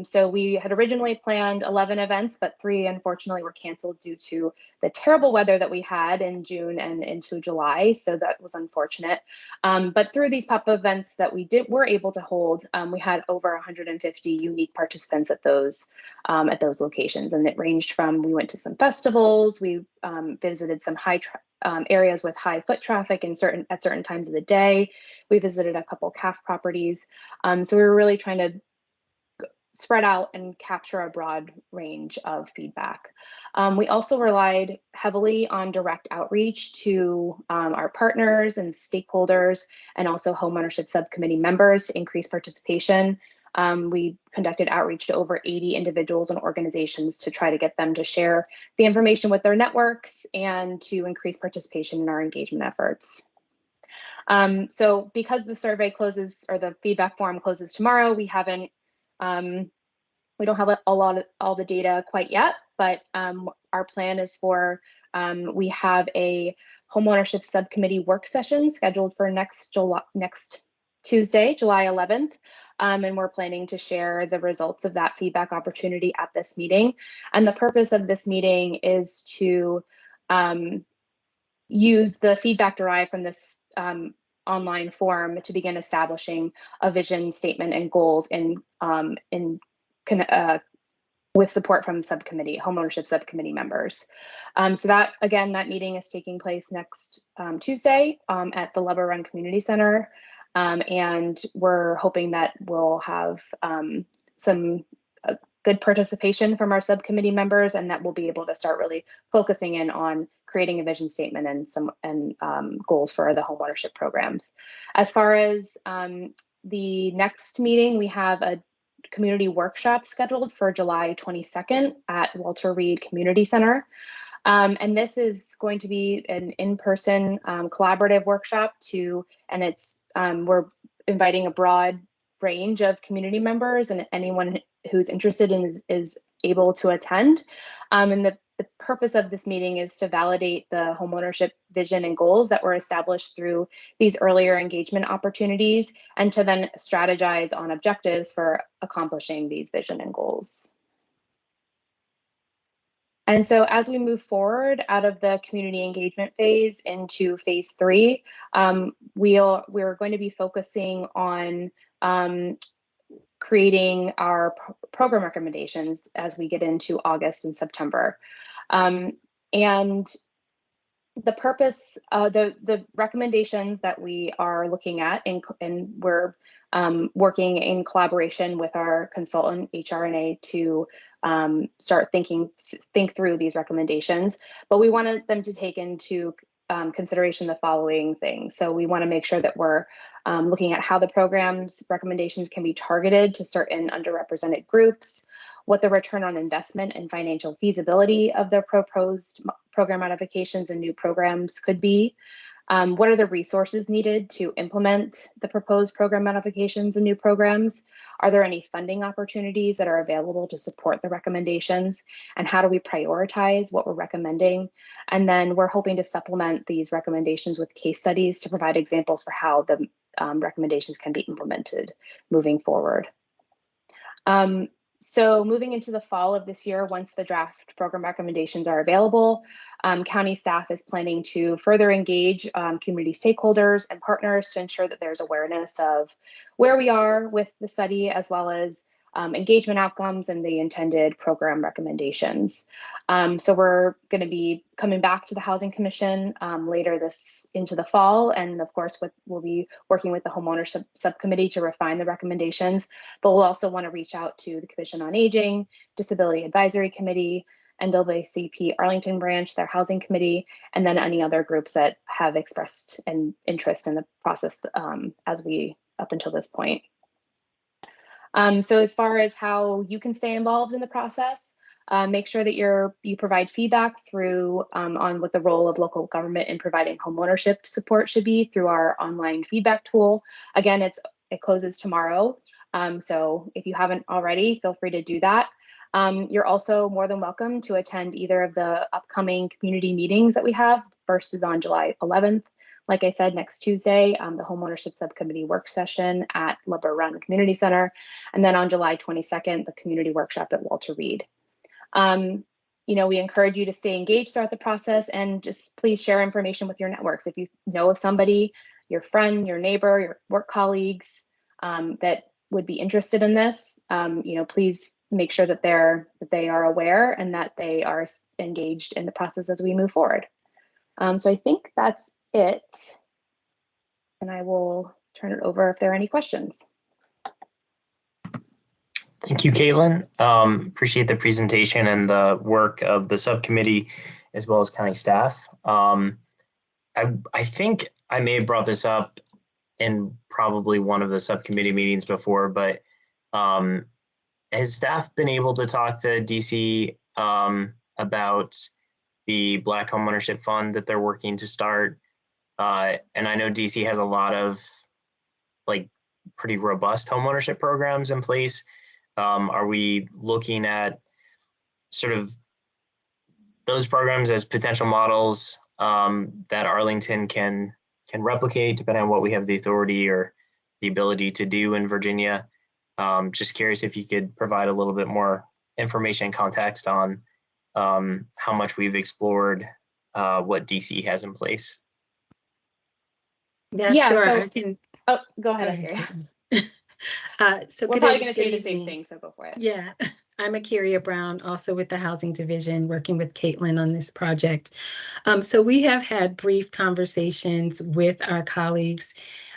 So we had originally planned 11 events, but 3 unfortunately were canceled due to the terrible weather that we had in June and into July. So that was unfortunate. But through these pop-up events that we were able to hold, we had over 150 unique participants at those locations. And it ranged from, we went to some festivals, we visited some areas with high foot traffic at certain times of the day. We visited a couple CAF properties. So we were really trying to spread out and capture a broad range of feedback. We also relied heavily on direct outreach to our partners and stakeholders, and also homeownership subcommittee members to increase participation. We conducted outreach to over 80 individuals and organizations to try to get them to share the information with their networks and to increase participation in our engagement efforts. So because the survey closes, or the feedback form closes tomorrow, we don't have all the data quite yet, but our plan is for, we have a homeownership subcommittee work session scheduled for next Tuesday, July 11th. And we're planning to share the results of that feedback opportunity at this meeting. And the purpose of this meeting is to use the feedback derived from this online form to begin establishing a vision statement and goals with support from subcommittee, homeownership subcommittee members. So that, again, that meeting is taking place next Tuesday at the Lubber Run Community Center. And we're hoping that we'll have some good participation from our subcommittee members, and that we'll be able to start really focusing in on creating a vision statement and goals for the homeownership programs. As far as the next meeting, we have a community workshop scheduled for July 22nd at Walter Reed Community Center. And this is going to be an in-person collaborative workshop and it's we're inviting a broad range of community members, and anyone who's interested in is able to attend. And the purpose of this meeting is to validate the homeownership vision and goals that were established through these earlier engagement opportunities, and to then strategize on objectives for accomplishing these vision and goals. And so as we move forward out of the community engagement phase into phase 3, we're going to be focusing on creating our program recommendations as we get into August and September. And the purpose, the recommendations that we are looking at, and we're working in collaboration with our consultant HRNA to start think through these recommendations, but we wanted them to take into consideration the following things. So we want to make sure that we're looking at how the program's recommendations can be targeted to certain underrepresented groups, what the return on investment and financial feasibility of the proposed program modifications and new programs could be, what are the resources needed to implement the proposed program modifications and new programs, are there any funding opportunities that are available to support the recommendations, and how do we prioritize what we're recommending? And then we're hoping to supplement these recommendations with case studies to provide examples for how the recommendations can be implemented moving forward. So moving into the fall of this year, once the draft program recommendations are available, county staff is planning to further engage community stakeholders and partners to ensure that there's awareness of where we are with the study, as well as engagement outcomes and the intended program recommendations. So we're going to be coming back to the Housing Commission later into the fall, and of course we'll be working with the homeownership subcommittee to refine the recommendations, but we'll also want to reach out to the Commission on Aging, Disability Advisory Committee, NAACP Arlington branch, their housing committee, and then any other groups that have expressed an interest in the process up until this point. So as far as how you can stay involved in the process, make sure that you provide feedback through on what the role of local government in providing homeownership support should be through our online feedback tool. Again, it closes tomorrow. So if you haven't already, feel free to do that. You're also more than welcome to attend either of the upcoming community meetings that we have. First is on July 11th. Like I said, next Tuesday, the homeownership subcommittee work session at Lubber Run Community Center. And then on July 22nd, the community workshop at Walter Reed. We encourage you to stay engaged throughout the process, and just please share information with your networks. If you know of somebody, your friend, your neighbor, your work colleagues that would be interested in this, please make sure that they are aware and that they are engaged in the process as we move forward. So I think that's it. And I will turn it over if there are any questions. Thank you, Caitlin. Appreciate the presentation and the work of the subcommittee as well as county staff. I think I may have brought this up in probably one of the subcommittee meetings before, but has staff been able to talk to DC about the Black Homeownership Fund that they're working to start? And I know DC has a lot of like pretty robust homeownership programs in place. Are we looking at sort of those programs as potential models that Arlington can replicate, depending on what we have the authority or the ability to do in Virginia? Just curious if you could provide a little bit more information and context on how much we've explored what DC has in place. Yeah, Yeah, sure. so- I can. Oh, go ahead, Go ahead, Akira. So We're good probably eve- going to say good the same evening. thing, so go for it. Yeah, I'm Akira Brown, also with the Housing Division, working with Caitlin on this project. So we have had brief conversations with our colleagues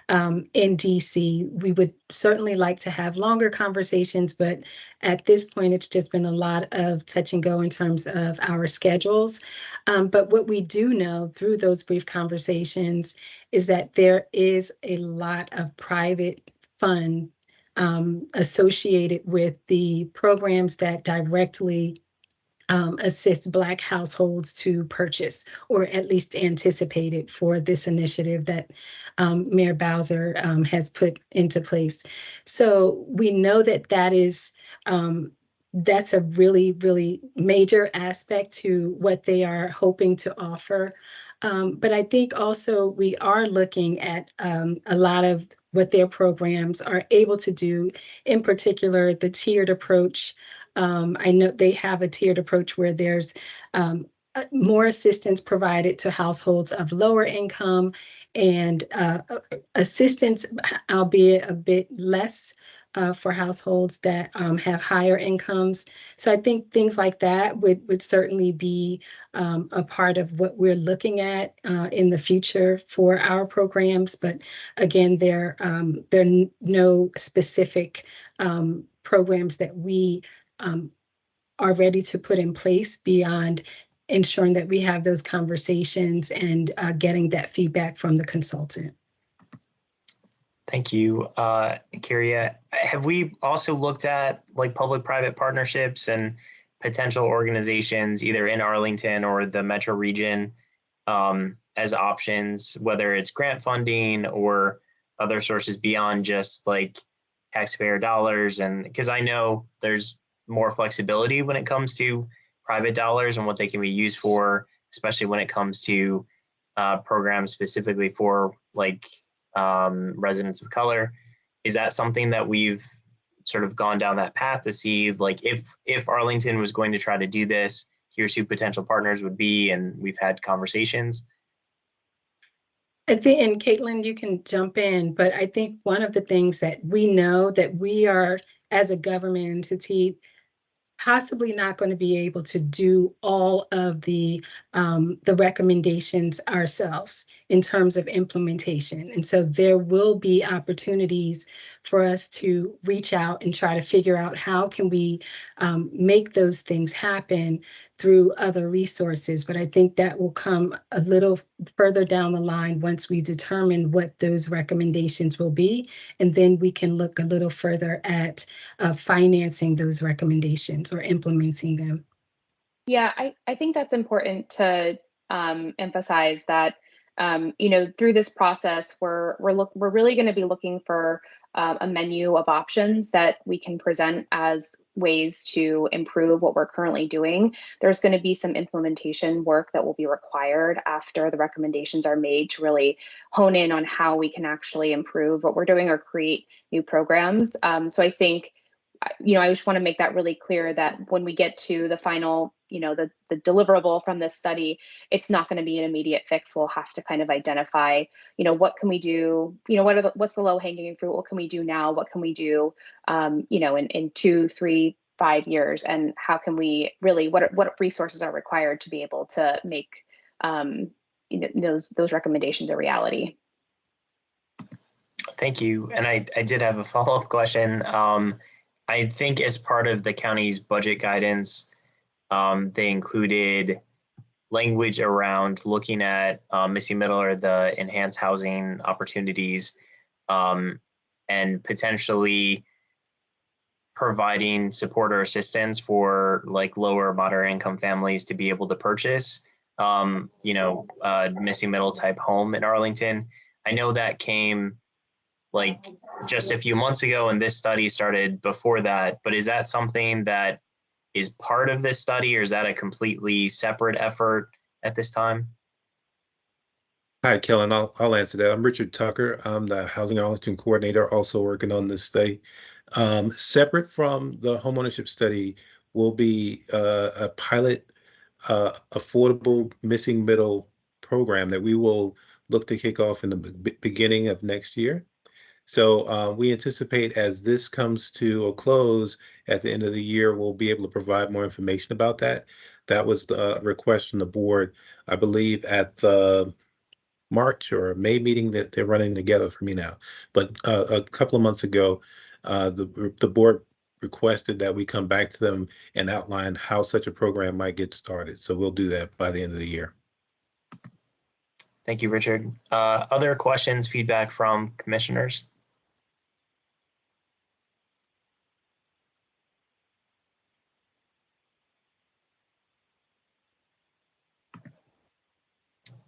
in DC. We would certainly like to have longer conversations, but at this point, it's just been a lot of touch and go in terms of our schedules. But what we do know through those brief conversations is that there is a lot of private fund associated with the programs that directly assist Black households to purchase, or at least anticipated for this initiative that Mayor Bowser has put into place. So we know that that's a really, really major aspect to what they are hoping to offer. But I think also we are looking at a lot of what their programs are able to do, in particular, the tiered approach. I know they have a tiered approach where there's more assistance provided to households of lower income and assistance, albeit a bit less for households that have higher incomes. So I think things like that would certainly be a part of what we're looking at in the future for our programs. But again, there are no specific programs that we are ready to put in place beyond ensuring that we have those conversations and getting that feedback from the consultant. Thank you, Kyria. Have we also looked at like public-private partnerships and potential organizations either in Arlington or the metro region as options, whether it's grant funding or other sources beyond just like taxpayer dollars? And because I know there's more flexibility when it comes to private dollars and what they can be used for, especially when it comes to programs specifically for like residents of color. Is that something that we've sort of gone down that path to see, like if Arlington was going to try to do this, here's who potential partners would be, and we've had conversations? I think, and Caitlin, you can jump in, but I think one of the things that we know that we are, as a government entity, possibly not going to be able to do all of the recommendations ourselves in terms of implementation. And so there will be opportunities for us to reach out and try to figure out how can we make those things happen through other resources. But I think that will come a little further down the line once we determine what those recommendations will be. And then we can look a little further at financing those recommendations or implementing them. Yeah, I think that's important to emphasize that through this process, we're really going to be looking for a menu of options that we can present as ways to improve what we're currently doing. There's going to be some implementation work that will be required after the recommendations are made to really hone in on how we can actually improve what we're doing or create new programs. So I think, I just want to make that really clear that when we get to the final, the deliverable from this study, it's not going to be an immediate fix. We'll have to kind of identify, what can we do? What's the low hanging fruit? What can we do now? What can we do, in 2, 3, 5 years? And how can we really, what resources are required to be able to make, those recommendations a reality? Thank you. And I did have a follow-up question. I think as part of the county's budget guidance, they included language around looking at missing middle or the enhanced housing opportunities, and potentially providing support or assistance for like lower moderate income families to be able to purchase, missing middle type home in Arlington. I know that came like just a few months ago, and this study started before that, but is that something that is part of this study, or is that a completely separate effort at this time? Hi, Kellen. I'll answer that. I'm Richard Tucker. I'm the Housing Arlington coordinator, also working on this study. Separate from the homeownership study will be a pilot affordable missing middle program that we will look to kick off in the beginning of next year. So we anticipate as this comes to a close at the end of the year, we'll be able to provide more information about that. That was the request from the board, I believe, at the March or May meeting that they're running together for me now. But a couple of months ago, the board requested that we come back to them and outline how such a program might get started. So we'll do that by the end of the year. Thank you, Richard. Other questions, feedback from commissioners?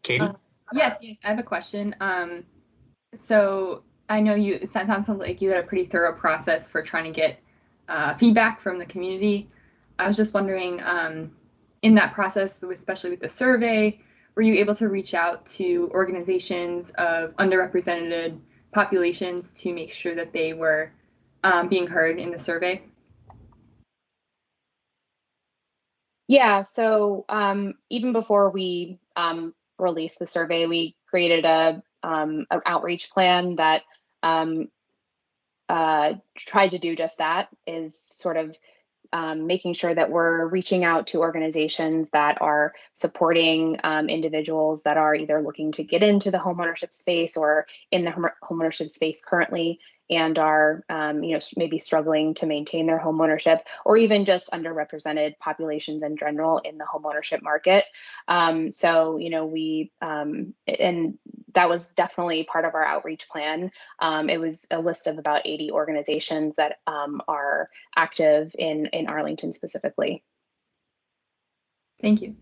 Katie? Yes, I have a question. So I know it sounds like you had a pretty thorough process for trying to get feedback from the community. I was just wondering, in that process, especially with the survey, were you able to reach out to organizations of underrepresented populations to make sure that they were being heard in the survey? Yeah, so even before we released the survey, we created an outreach plan that tried to do just that, is sort of making sure that we're reaching out to organizations that are supporting individuals that are either looking to get into the homeownership space or in the homeownership space currently and are maybe struggling to maintain their homeownership, or even just underrepresented populations in general in the homeownership market. So we and that was definitely part of our outreach plan. It was a list of about 80 organizations that are active in Arlington specifically. Thank you.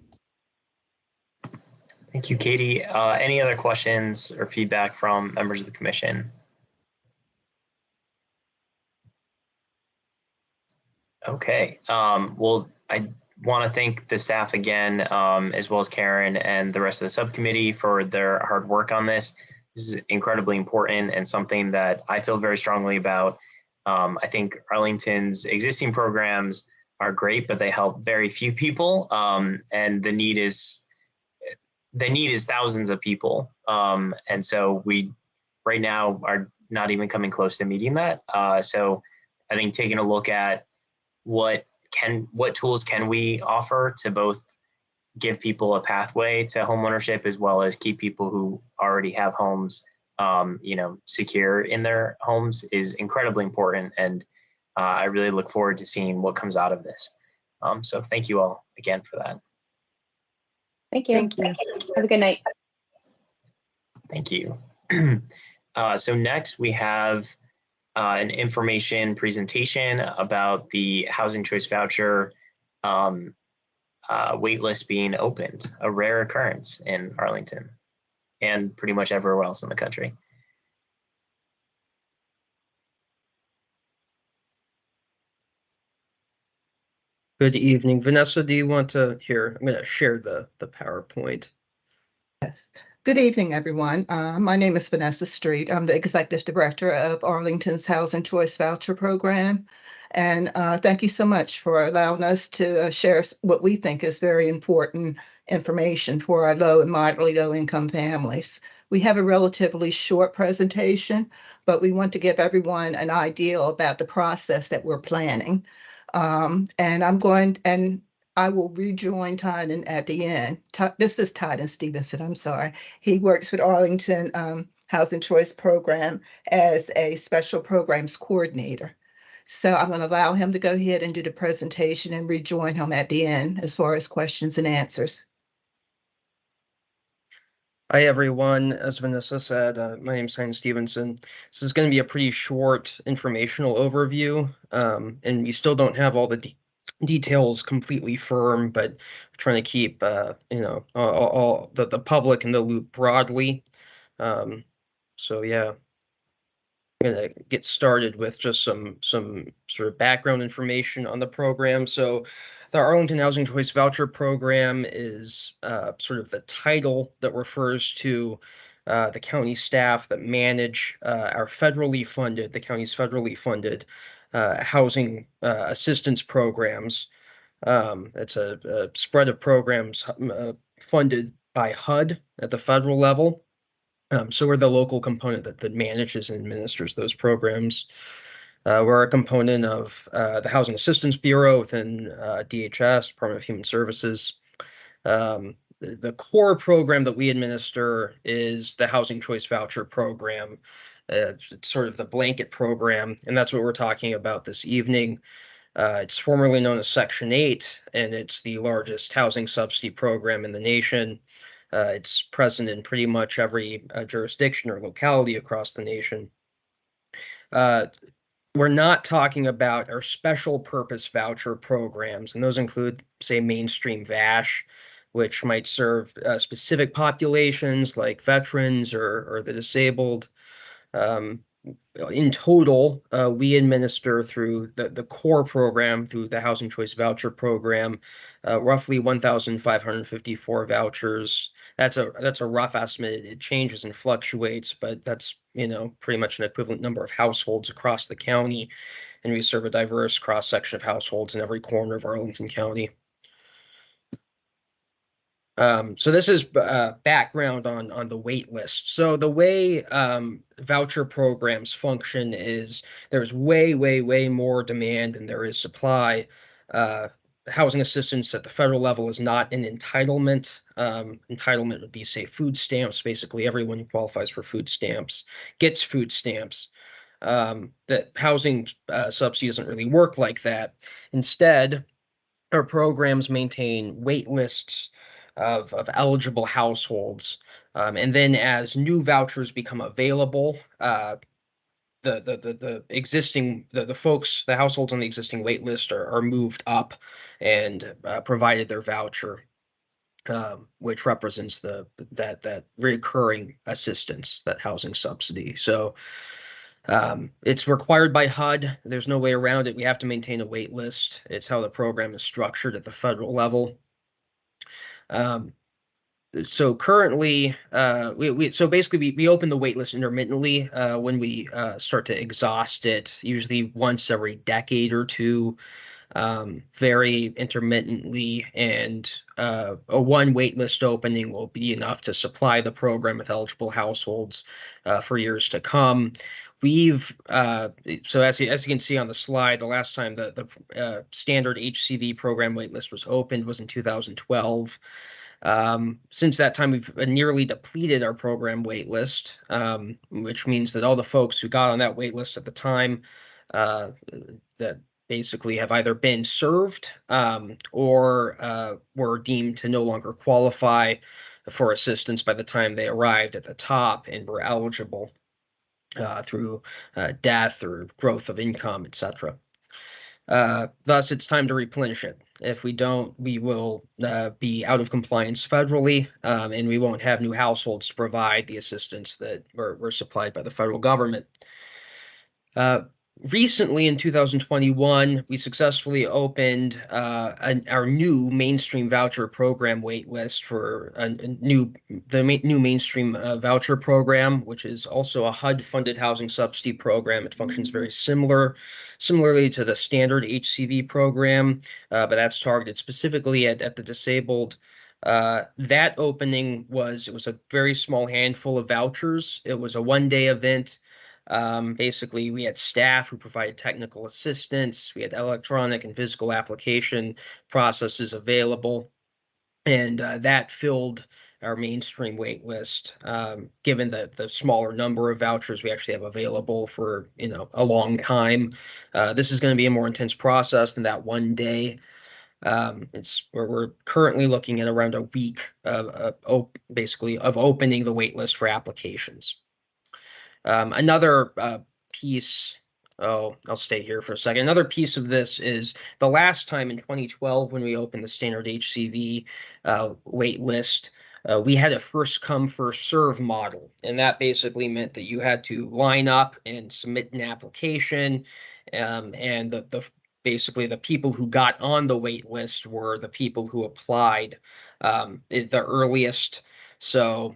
Thank you, Katie. Any other questions or feedback from members of the commission? Okay. Well, I want to thank the staff again, as well as Karen and the rest of the subcommittee for their hard work on this. This is incredibly important and something that I feel very strongly about. I think Arlington's existing programs are great, but they help very few people, and the need is thousands of people. And so we right now are not even coming close to meeting that. So I think taking a look at what tools can we offer to both give people a pathway to homeownership as well as keep people who already have homes secure in their homes is incredibly important, and I really look forward to seeing what comes out of this. So thank you all again for that. Thank you. Thank you. Have a good night. Thank you. So next we have an information presentation about the housing choice voucher waitlist being opened, a rare occurrence in Arlington and pretty much everywhere else in the country. Good evening. Vanessa, do you want to hear? I'm going to share the PowerPoint. Yes. Good evening, everyone. My name is Vanessa Street. I'm the Executive Director of Arlington's Housing Choice Voucher Program. And thank you so much for allowing us to share what we think is very important information for our low and moderately low income families. We have a relatively short presentation, but we want to give everyone an idea about the process that we're planning. And I will rejoin Tyden at the end. This is Tyden Stevenson, I'm sorry. He works with Arlington Housing Choice Program as a special programs coordinator. So I'm going to allow him to go ahead and do the presentation and rejoin him at the end as far as questions and answers. Hi, everyone. As Vanessa said, my name is Heinz Stevenson. This is going to be a pretty short informational overview, and we still don't have all the details completely firm, but we're trying to keep, all the public in the loop broadly. So yeah, I'm gonna get started with just some sort of background information on the program. So the Arlington Housing Choice Voucher Program is sort of the title that refers to the county staff that manage our the county's federally funded housing assistance programs. It's a spread of programs funded by HUD at the federal level. So we're the local component that manages and administers those programs. We're a component of the Housing Assistance Bureau within DHS, Department of Human Services. The core program that we administer is the Housing Choice Voucher Program. It's sort of the blanket program, and that's what we're talking about this evening. It's formerly known as Section 8, and it's the largest housing subsidy program in the nation. It's present in pretty much every jurisdiction or locality across the nation. We're not talking about our special purpose voucher programs, and those include, say, mainstream VASH, which might serve specific populations like veterans or the disabled. In total, we administer through the core program, through the Housing Choice Voucher Program, roughly 1,554 vouchers. That's a rough estimate. It changes and fluctuates, but that's pretty much an equivalent number of households across the county, and we serve a diverse cross section of households in every corner of Arlington County. So this is background on the wait list. So the way voucher programs function is there's way more demand than there is supply. Housing assistance at the federal level is not an entitlement. Entitlement would be, say, food stamps. Basically, everyone who qualifies for food stamps gets food stamps. That housing subsidy doesn't really work like that. Instead, our programs maintain wait lists of eligible households. And then as new vouchers become available, the existing folks, the households on the existing wait list are moved up and provided their voucher, which represents that recurring assistance, that housing subsidy. So it's required by HUD. There's no way around it. We have to maintain a wait list. It's how the program is structured at the federal level. So currently, so basically we open the wait list intermittently when we start to exhaust it, usually once every decade or two, very intermittently, and a one wait list opening will be enough to supply the program with eligible households for years to come. We've so as you can see on the slide, the last time the standard HCV program waitlist was opened was in 2012. Since that time, we've nearly depleted our program waitlist, which means that all the folks who got on that waitlist at the time that basically have either been served or were deemed to no longer qualify for assistance by the time they arrived at the top and were eligible through death or growth of income, etc. Thus, it's time to replenish it. If we don't, we will be out of compliance federally, and we won't have new households to provide the assistance that were supplied by the federal government. Recently, in 2021, we successfully opened our new mainstream voucher program waitlist for the new mainstream voucher program, which is also a HUD-funded housing subsidy program. It functions very similarly to the standard HCV program, but that's targeted specifically at the disabled. That opening was a very small handful of vouchers. It was a one-day event. Basically, we had staff who provided technical assistance. We had electronic and physical application processes available, and that filled our mainstream wait list. Given the smaller number of vouchers we actually have available for, a long time, this is going to be a more intense process than that one day. It's where we're currently looking at around a week basically of opening the wait list for applications. Another piece, I'll stay here for a second. Another piece of this is the last time in 2012 when we opened the standard HCV wait list, we had a first come, first serve model. And that basically meant that you had to line up and submit an application. And basically the people who got on the wait list were the people who applied the earliest. So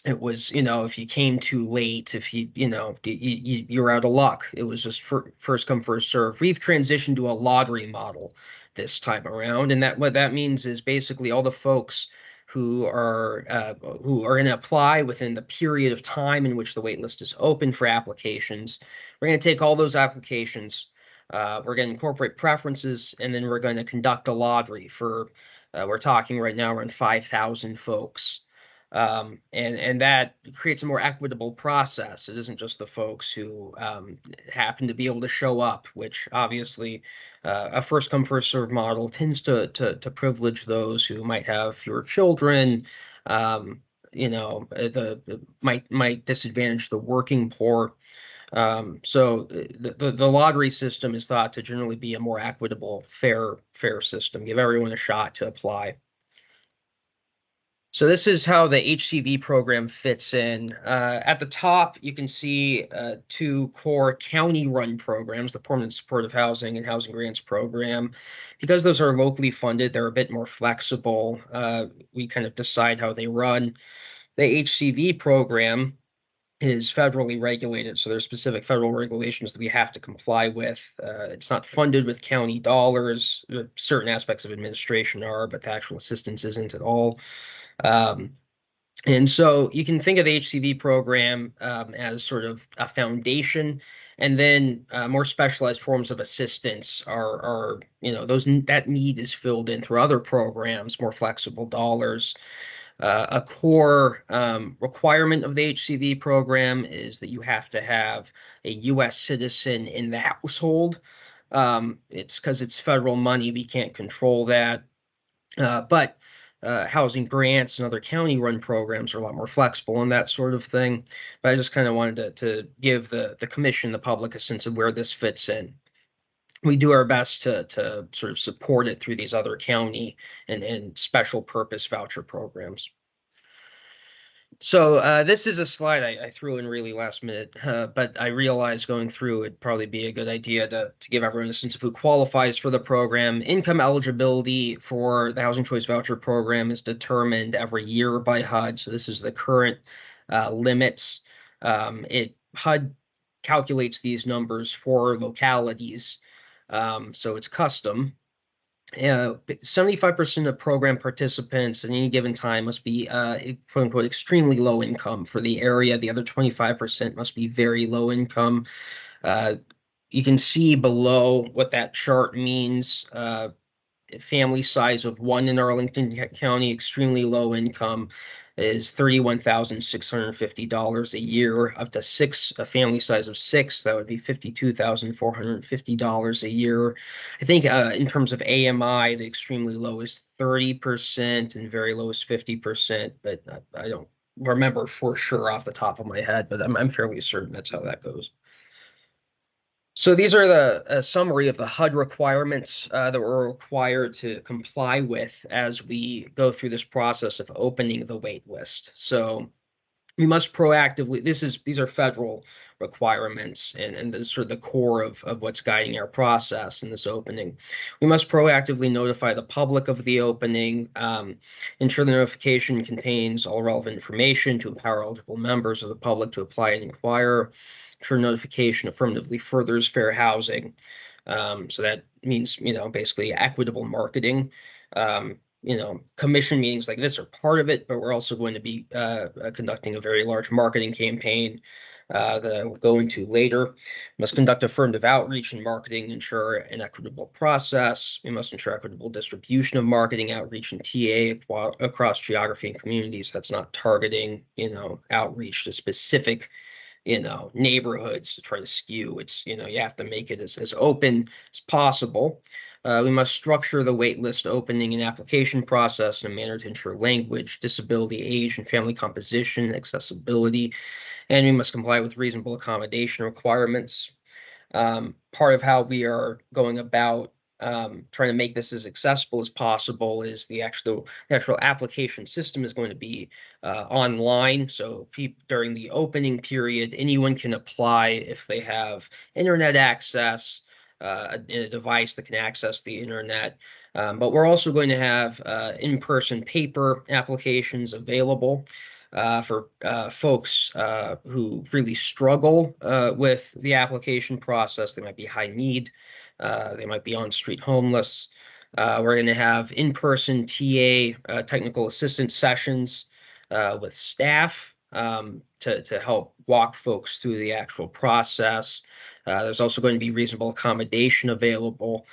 it was, if you came too late, if you're out of luck. It was just first come, first serve. We've transitioned to a lottery model this time around, and what that means is basically all the folks who are going to apply within the period of time in which the wait list is open for applications. We're going to take all those applications. We're going to incorporate preferences, and then we're going to conduct a lottery for. We're talking right now around 5,000 folks. And that creates a more equitable process. It isn't just the folks who happen to be able to show up, which obviously a first come, first serve model tends to privilege those who might have fewer children, might disadvantage the working poor. So the lottery system is thought to generally be a more equitable, fair system, give everyone a shot to apply. So this is how the HCV program fits in. At the top, you can see two core county-run programs, the Permanent Supportive Housing and Housing Grants Program. Because those are locally funded, they're a bit more flexible. We kind of decide how they run. The HCV program is federally regulated, so there's specific federal regulations that we have to comply with. It's not funded with county dollars. Certain aspects of administration are, but the actual assistance isn't at all. And so you can think of the HCV program as sort of a foundation, and then more specialized forms of assistance are that need is filled in through other programs, more flexible dollars. A core requirement of the HCV program is that you have to have a U.S. citizen in the household. It's because it's federal money, we can't control that. But housing grants and other county-run programs are a lot more flexible and that sort of thing. But I just kind of wanted to give the commission, the public, a sense of where this fits in. We do our best to sort of support it through these other county and special purpose voucher programs. So this is a slide I threw in really last minute, but I realized going through it'd probably be a good idea to give everyone a sense of who qualifies for the program. Income eligibility for the Housing Choice Voucher Program is determined every year by HUD. So this is the current limits. HUD calculates these numbers for localities, so it's custom. 75% of program participants at any given time must be quote unquote extremely low income for the area. The other 25% must be very low income. You can see below what that chart means. Family size of 1 in Arlington County, extremely low income, is $31,650 a year. Up to 6, a family size of 6, that would be $52,450 a year. I think in terms of AMI, the extremely low is 30% and very low is 50%, but I don't remember for sure off the top of my head, but I'm fairly certain that's how that goes. So these are the summary of the HUD requirements that we're required to comply with as we go through this process of opening the wait list. So we must proactively, these are federal requirements, and this is sort of the core of what's guiding our process in this opening. We must proactively notify the public of the opening, ensure the notification contains all relevant information to empower eligible members of the public to apply and inquire. Ensure notification affirmatively furthers fair housing. So that means, basically equitable marketing. Commission meetings like this are part of it, but we're also going to be conducting a very large marketing campaign. that I will go into later. We must conduct affirmative outreach and marketing, ensure an equitable process. We must ensure equitable distribution of marketing, outreach, and TA across geography and communities. That's not targeting, outreach to specific, neighborhoods to try to skew. It's, you have to make it as open as possible. We must structure the waitlist opening and application process in a manner to ensure language, disability, age, and family composition, accessibility, and we must comply with reasonable accommodation requirements. Part of how we are going about trying to make this as accessible as possible is the actual application system is going to be online. So during the opening period, anyone can apply if they have internet access, a device that can access the internet. But we're also going to have in-person paper applications available for folks who really struggle with the application process. They might be high need. They might be on-street homeless. We're going to have in-person TA technical assistance sessions with staff to help walk folks through the actual process. There's also going to be reasonable accommodation available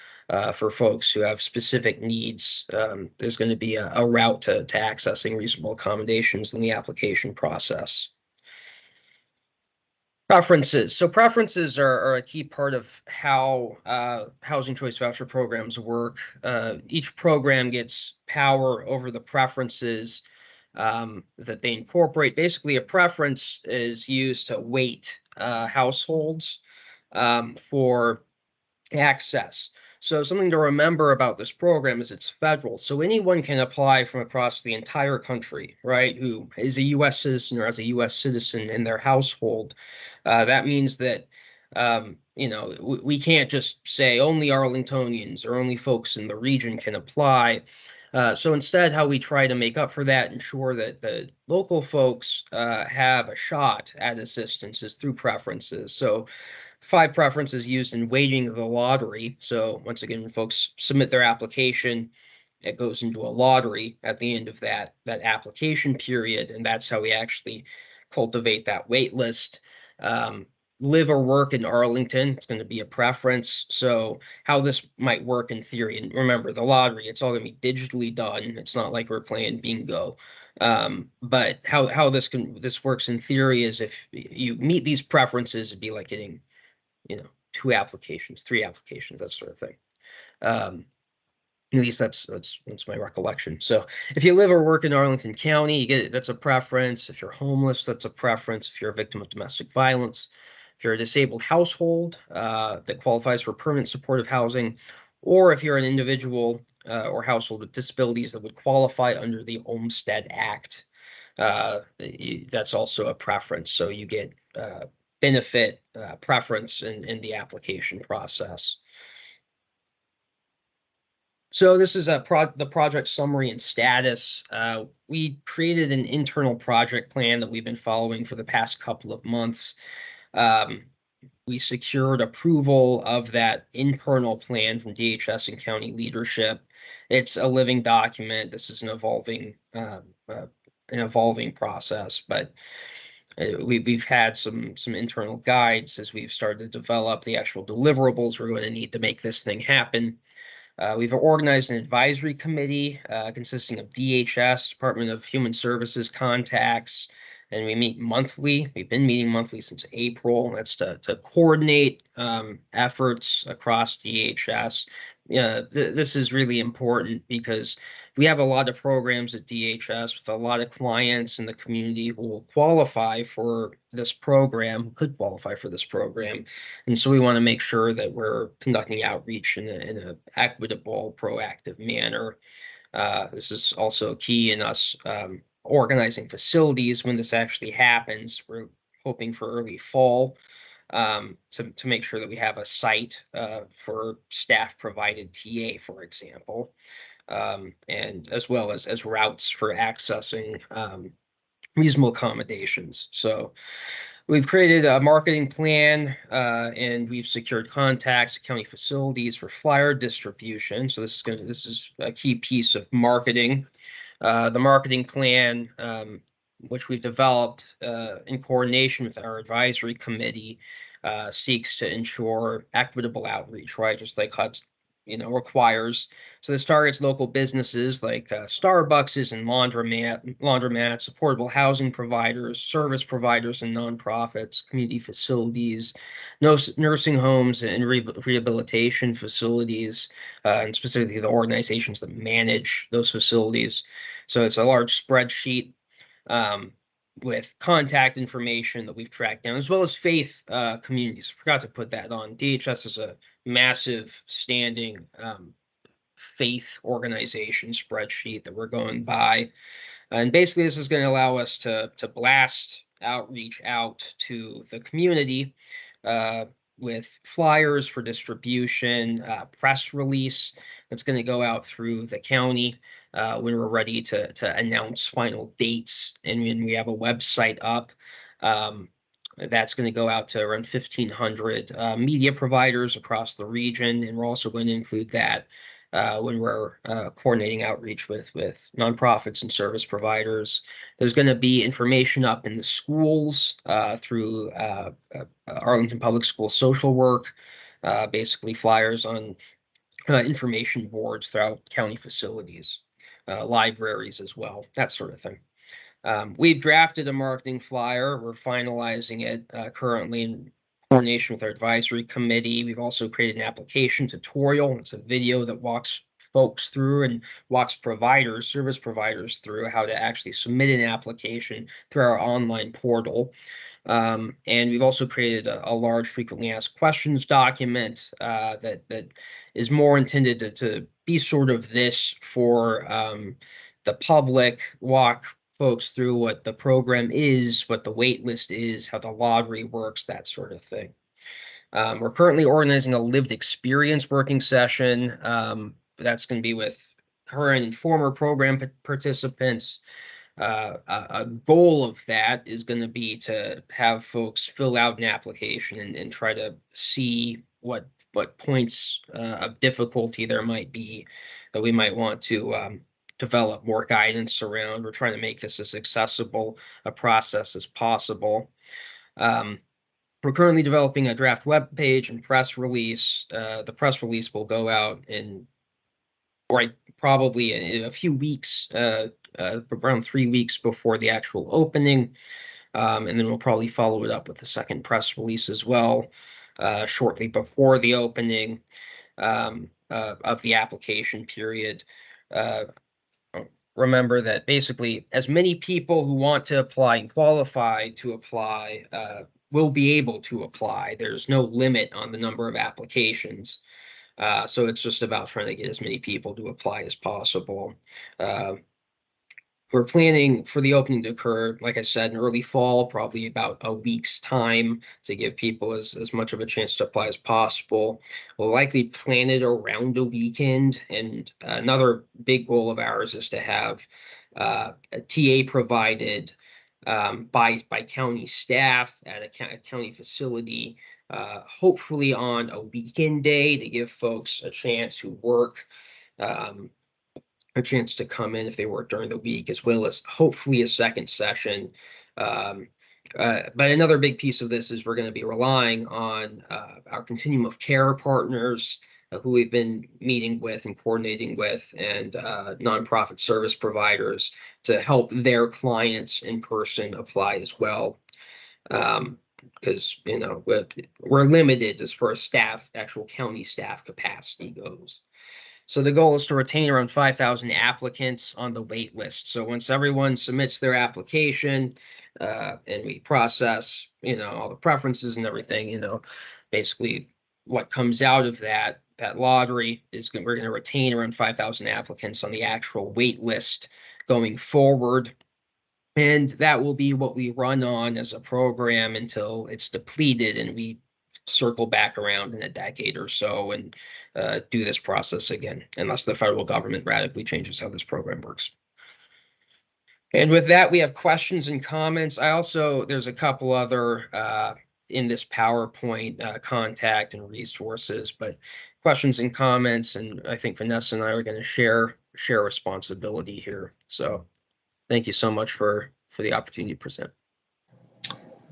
for folks who have specific needs. There's going to be a route to accessing reasonable accommodations in the application process. Preferences. So preferences are a key part of how housing choice voucher programs work. Each program gets power over the preferences that they incorporate. Basically, a preference is used to weight households for access. So something to remember about this program is it's federal. So anyone can apply from across the entire country, right, who is a U.S. citizen or has a U.S. citizen in their household. That means that, we can't just say only Arlingtonians or only folks in the region can apply. So instead, how we try to make up for that, ensure that the local folks have a shot at assistance is through preferences. So 5 preferences used in weighting the lottery. So once again, when folks submit their application, it goes into a lottery at the end of that application period, and that's how we actually cultivate that wait list. Live or work in Arlington, it's going to be a preference. So how this might work in theory, and remember the lottery, it's all going to be digitally done. It's not like we're playing bingo. But how this works in theory is if you meet these preferences, it'd be like getting 2 applications, 3 applications, that sort of thing. At least that's my recollection. So if you live or work in Arlington County, that's a preference. If you're homeless, that's a preference. If you're a victim of domestic violence, if you're a disabled household that qualifies for permanent supportive housing, or if you're an individual or household with disabilities that would qualify under the Olmstead Act, that's also a preference. So you get benefit preference in the application process. So this is the project summary and status. We created an internal project plan that we've been following for the past couple of months. We secured approval of that internal plan from DHS and county leadership. It's a living document. This is an evolving process, but we've had some internal guides as we've started to develop the actual deliverables we're going to need to make this thing happen. We've organized an advisory committee consisting of DHS, Department of Human Services contacts, and we meet monthly. We've been meeting monthly since April. That's to coordinate efforts across DHS. This is really important because we have a lot of programs at DHS with a lot of clients in the community who will qualify for this program, could qualify for this program. And so we want to make sure that we're conducting outreach in an equitable, proactive manner. This is also key in us organizing facilities when this actually happens. We're hoping for early fall to make sure that we have a site for staff provided TA, for example, and as well as routes for accessing reasonable accommodations. So we've created a marketing plan and we've secured contacts at county facilities for flyer distribution. So this is a key piece of marketing. The marketing plan which we've developed in coordination with our advisory committee, seeks to ensure equitable outreach, right? Just like HUD's, requires. So this targets local businesses like Starbucks and laundromats, affordable housing providers, service providers and nonprofits, community facilities, nursing homes and rehabilitation facilities, and specifically the organizations that manage those facilities. So it's a large spreadsheet with contact information that we've tracked down, as well as faith communities. I forgot to put that on. DHS is a massive standing faith organization spreadsheet that we're going by. And basically, this is going to allow us to blast outreach out to the community with flyers for distribution, press release that's going to go out through the county when we're ready to announce final dates, and when we have a website up. That's going to go out to around 1,500 media providers across the region, and we're also going to include that when we're coordinating outreach with nonprofits and service providers. There's going to be information up in the schools through Arlington Public School social work, basically flyers on information boards throughout county facilities, libraries as well, that sort of thing. We've drafted a marketing flyer. We're finalizing it currently in coordination with our advisory committee. We've also created an application tutorial. It's a video that walks folks through and walks service providers through how to actually submit an application through our online portal. And we've also created a large frequently asked questions document that is more intended to be sort of this for the public, walk folks through what the program is, what the wait list is, how the lottery works, that sort of thing. We're currently organizing a lived experience working session. That's going to be with current and former program participants. A goal of that is going to be to have folks fill out an application and try to see what points of difficulty there might be that we might want to develop more guidance around. We're trying to make this as accessible a process as possible. We're currently developing a draft web page and press release. The press release will go out probably in a few weeks, around 3 weeks before the actual opening. And then we'll probably follow it up with the second press release as well, shortly before the opening of the application period. Remember that basically as many people who want to apply and qualify to apply will be able to apply. There's no limit on the number of applications. So it's just about trying to get as many people to apply as possible. We're planning for the opening to occur, like I said, in early fall, probably about a week's time to give people as much of a chance to apply as possible. We'll likely plan it around a weekend. And another big goal of ours is to have a TA provided by county staff at a county facility, hopefully on a weekend day to give folks a chance who work a chance to come in if they work during the week, as well as hopefully a second session. But another big piece of this is we're going to be relying on our continuum of care partners who we've been meeting with and coordinating with, and nonprofit service providers to help their clients in person apply as well. Because we're limited as far as actual county staff capacity goes. So the goal is to retain around 5,000 applicants on the wait list. So once everyone submits their application and we process, all the preferences and everything, basically what comes out of that lottery is we're going to retain around 5,000 applicants on the actual wait list going forward. And that will be what we run on as a program until it's depleted and we circle back around in a decade or so and do this process again, unless the federal government radically changes how this program works. And with that, we have questions and comments. There's a couple other in this PowerPoint contact and resources, but questions and comments, and I think Vanessa and I are going to share responsibility here. So thank you so much for for the opportunity to present.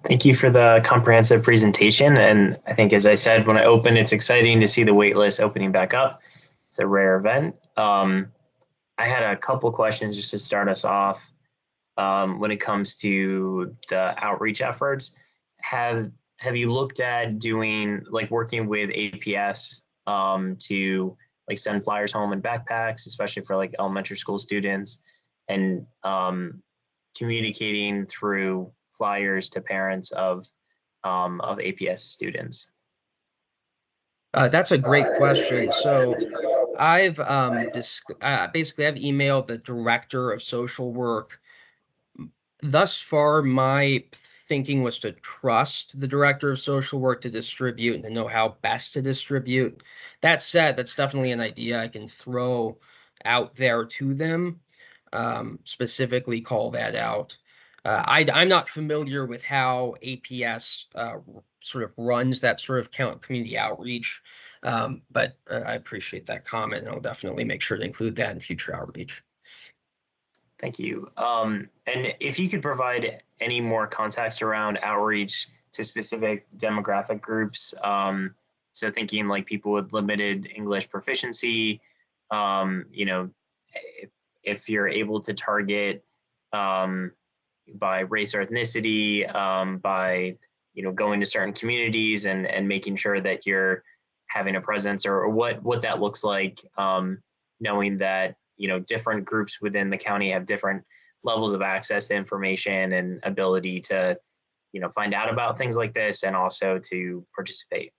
Thank you for the comprehensive presentation. And I think, as I said, when I opened, it's exciting to see the wait list opening back up. It's a rare event. I had a couple questions just to start us off. When it comes to the outreach efforts, have you looked at doing, like, working with APS to like send flyers home in backpacks, especially for like elementary school students, and communicating through flyers to parents of APS students? That's a great question. So I've basically I've emailed the director of social work. Thus far, my thinking was to trust the director of social work to distribute and to know how best to distribute. That said, that's definitely an idea I can throw out there to them, specifically call that out. I'm not familiar with how APS sort of runs that sort of community outreach, but I appreciate that comment, and I'll definitely make sure to include that in future outreach. Thank you. And if you could provide any more context around outreach to specific demographic groups, so thinking like people with limited English proficiency, you know, if you're able to target by race or ethnicity, by, you know, going to certain communities and making sure that you're having a presence, or what that looks like, knowing that, you know, different groups within the county have different levels of access to information and ability to, you know, find out about things like this and also to participate.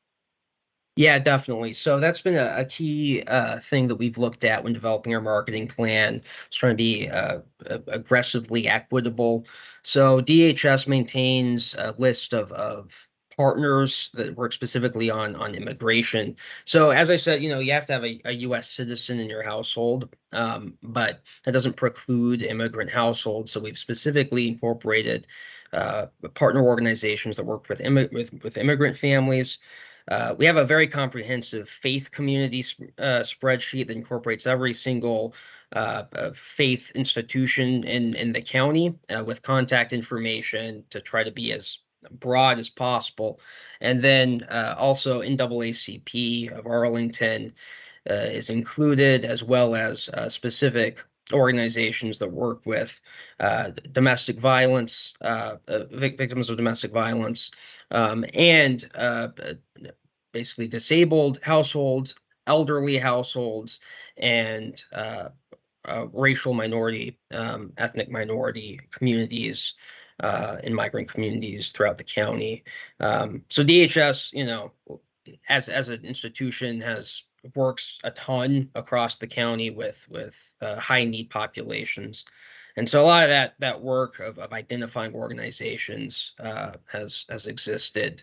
Yeah, definitely. So that's been a key thing that we've looked at when developing our marketing plan. It's trying to be aggressively equitable. So DHS maintains a list of partners that work specifically on immigration. So as I said, you know, you have to have a U.S. citizen in your household, but that doesn't preclude immigrant households. So we've specifically incorporated partner organizations that work with immigrant families. We have a very comprehensive faith community spreadsheet that incorporates every single faith institution in the county with contact information to try to be as broad as possible. And then also NAACP of Arlington is included, as well as specific organizations that work with domestic violence, victims of domestic violence, and basically disabled households, elderly households, and racial minority, ethnic minority communities, and migrant communities throughout the county. So DHS, you know, as an institution, works a ton across the county with high need populations. And so a lot of that work of identifying organizations has existed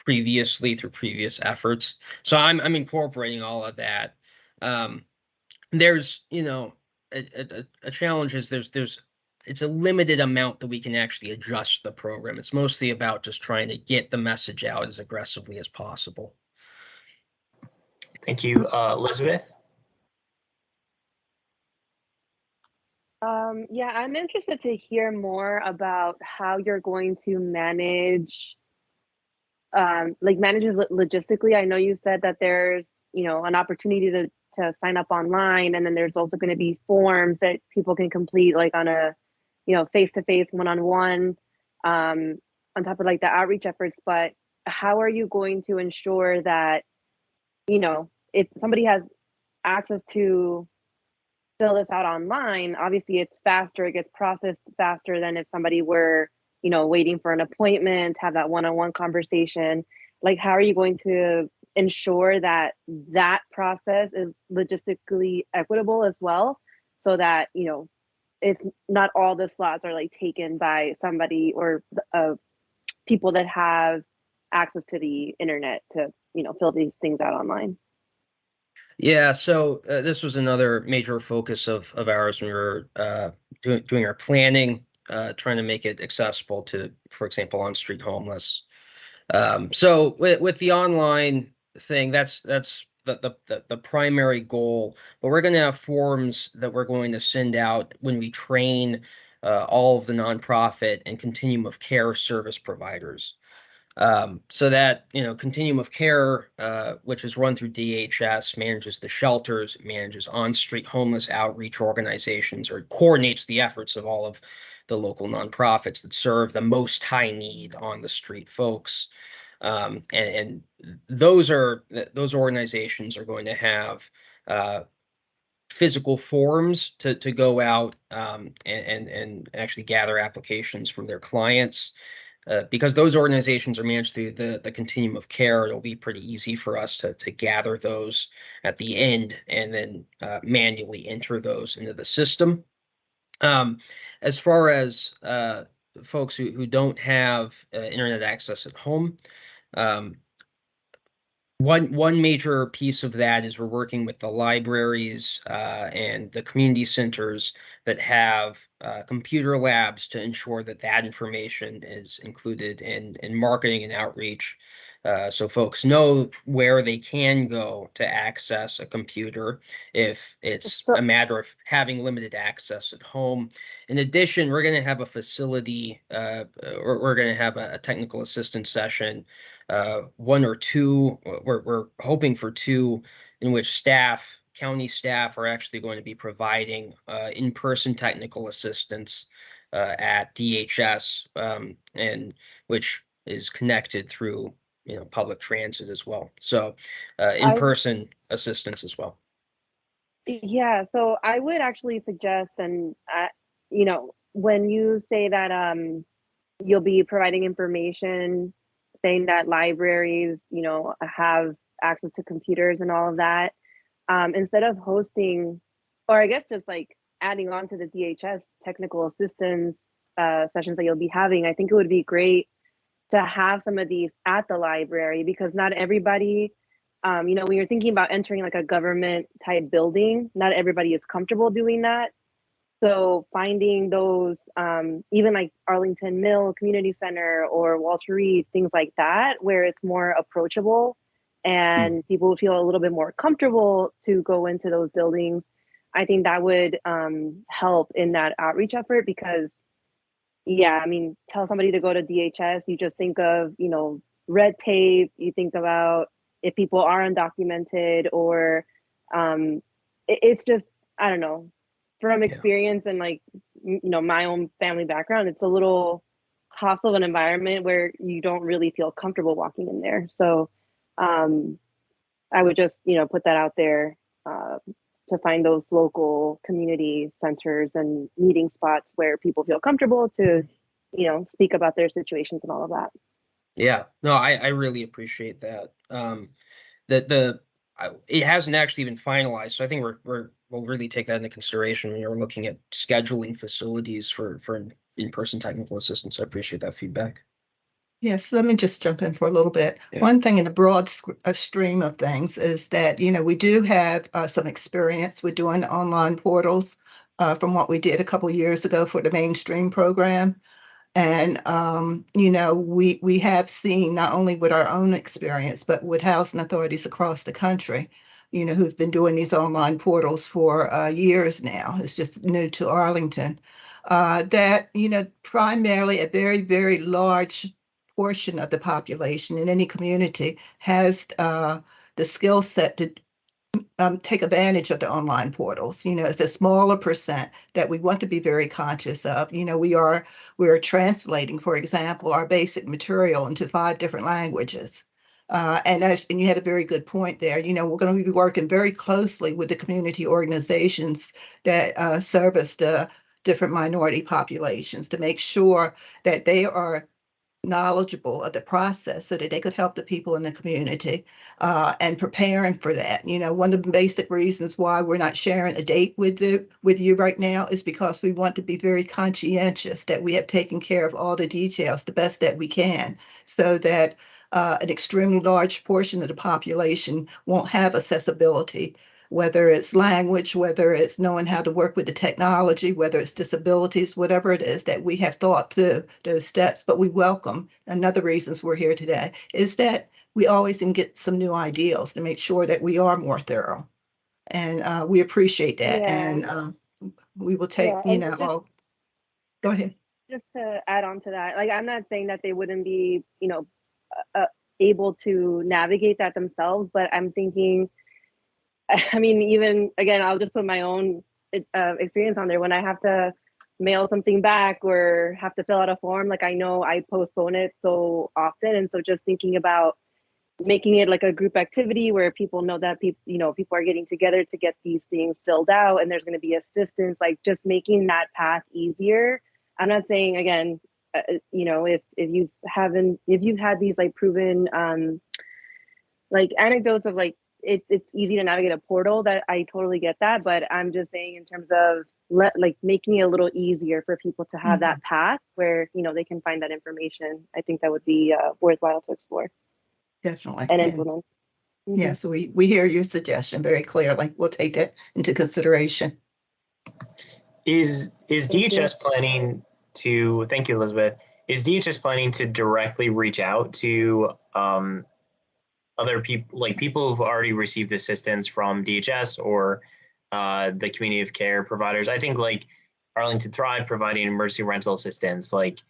previously through previous efforts. So I'm incorporating all of that. There's, you know, a challenge is it's a limited amount that we can actually adjust the program. It's mostly about just trying to get the message out as aggressively as possible. Thank you. Elizabeth? Yeah, I'm interested to hear more about how you're going to manage logistically. I know you said that there's, you know, an opportunity to sign up online, and then there's also going to be forms that people can complete, like on a, you know, face-to-face, one-on-one, on top of like the outreach efforts. But how are you going to ensure that, you know, if somebody has access to fill this out online, obviously it's faster, it gets processed faster than if somebody were, you know, waiting for an appointment, have that one-on-one conversation. Like, how are you going to ensure that that process is logistically equitable as well, so that, you know, it's not all the slots are like taken by somebody or people that have access to the internet to, you know, fill these things out online? Yeah, so this was another major focus of ours when we were doing our planning, trying to make it accessible to, for example, on-street homeless. So with the online thing, that's the primary goal. But we're going to have forms that we're going to send out when we train all of the nonprofit and continuum of care service providers. So that, continuum of care, which is run through DHS, manages the shelters, manages on-street homeless outreach organizations, or coordinates the efforts of all of the local nonprofits that serve the most high need on the street folks. And those organizations are going to have physical forms to go out and actually gather applications from their clients. Because those organizations are managed through the continuum of care, it'll be pretty easy for us to gather those at the end and then manually enter those into the system. As far as folks who don't have internet access at home, one major piece of that is we're working with the libraries and the community centers that have computer labs to ensure that that information is included in marketing and outreach. So folks know where they can go to access a computer if it's a matter of having limited access at home. In addition, we're going to have a facility, or we're going to have a technical assistance session, one or two, we're hoping for two, in which county staff are actually going to be providing in-person technical assistance at DHS, and which is connected through public transit as well. So in-person assistance as well. Yeah, so I would actually suggest, and when you say that you'll be providing information saying that libraries, have access to computers and all of that, instead of hosting, or I guess just like adding on to the DHS technical assistance sessions that you'll be having, I think it would be great to have some of these at the library, because not everybody, when you're thinking about entering like a government type building, not everybody is comfortable doing that. So finding those, even like Arlington Mill Community Center or Walter Reed, things like that, where it's more approachable and people feel a little bit more comfortable to go into those buildings, I think that would help in that outreach effort. Because tell somebody to go to DHS, you just think of, red tape, you think about if people are undocumented, or it's just, I don't know, from experience and my own family background, it's a little hostile of an environment where you don't really feel comfortable walking in there. So I would just, put that out there to find those local community centers and meeting spots where people feel comfortable to, speak about their situations and all of that. Yeah, no, I really appreciate that. It hasn't actually been finalized, so I think we'll really take that into consideration when you're looking at scheduling facilities for in-person technical assistance. I appreciate that feedback. Yes, let me just jump in for a little bit. Yeah. One thing in the broad stream of things is that, we do have some experience with doing online portals from what we did a couple years ago for the mainstream program. And, we have seen not only with our own experience, but with housing authorities across the country, who've been doing these online portals for years now. It's just new to Arlington. That, primarily a very, very large portion of the population in any community has the skill set to take advantage of the online portals. It's a smaller percent that we want to be very conscious of. We are translating, for example, our basic material into 5 different languages. And you had a very good point there. We're going to be working very closely with the community organizations that service the different minority populations to make sure that they are knowledgeable of the process so that they could help the people in the community and preparing for that. One of the basic reasons why we're not sharing a date with you right now is because we want to be very conscientious that we have taken care of all the details the best that we can, so that an extremely large portion of the population won't have accessibility, whether it's language, whether it's knowing how to work with the technology, whether it's disabilities, whatever it is that we have thought through those steps. But we welcome, another reasons we're here today, is that we always can get some new ideas to make sure that we are more thorough. And we appreciate that. Yeah. And we will take, Yeah, and just- Go ahead. Just to add on to that, like, I'm not saying that they wouldn't be, able to navigate that themselves, but I'm thinking, I mean, even again, I'll just put my own experience on there. When I have to mail something back or have to fill out a form, like, I know I postpone it so often. And so just thinking about making it like a group activity where people know that people are getting together to get these things filled out, and there's going to be assistance, like just making that path easier. I'm not saying, again, if you've had these like proven like anecdotes of like it's easy to navigate a portal, that I totally get that, but I'm just saying in terms of making it a little easier for people to have that path where they can find that information. I think that would be worthwhile to explore. Definitely. And implement. Yeah, so we hear your suggestion very clearly. We'll take that into consideration. Is DHS planning to, thank you, Elizabeth, is DHS planning to directly reach out to other people, like people who've already received assistance from DHS or the community of care providers? I think like Arlington Thrive providing emergency rental assistance, like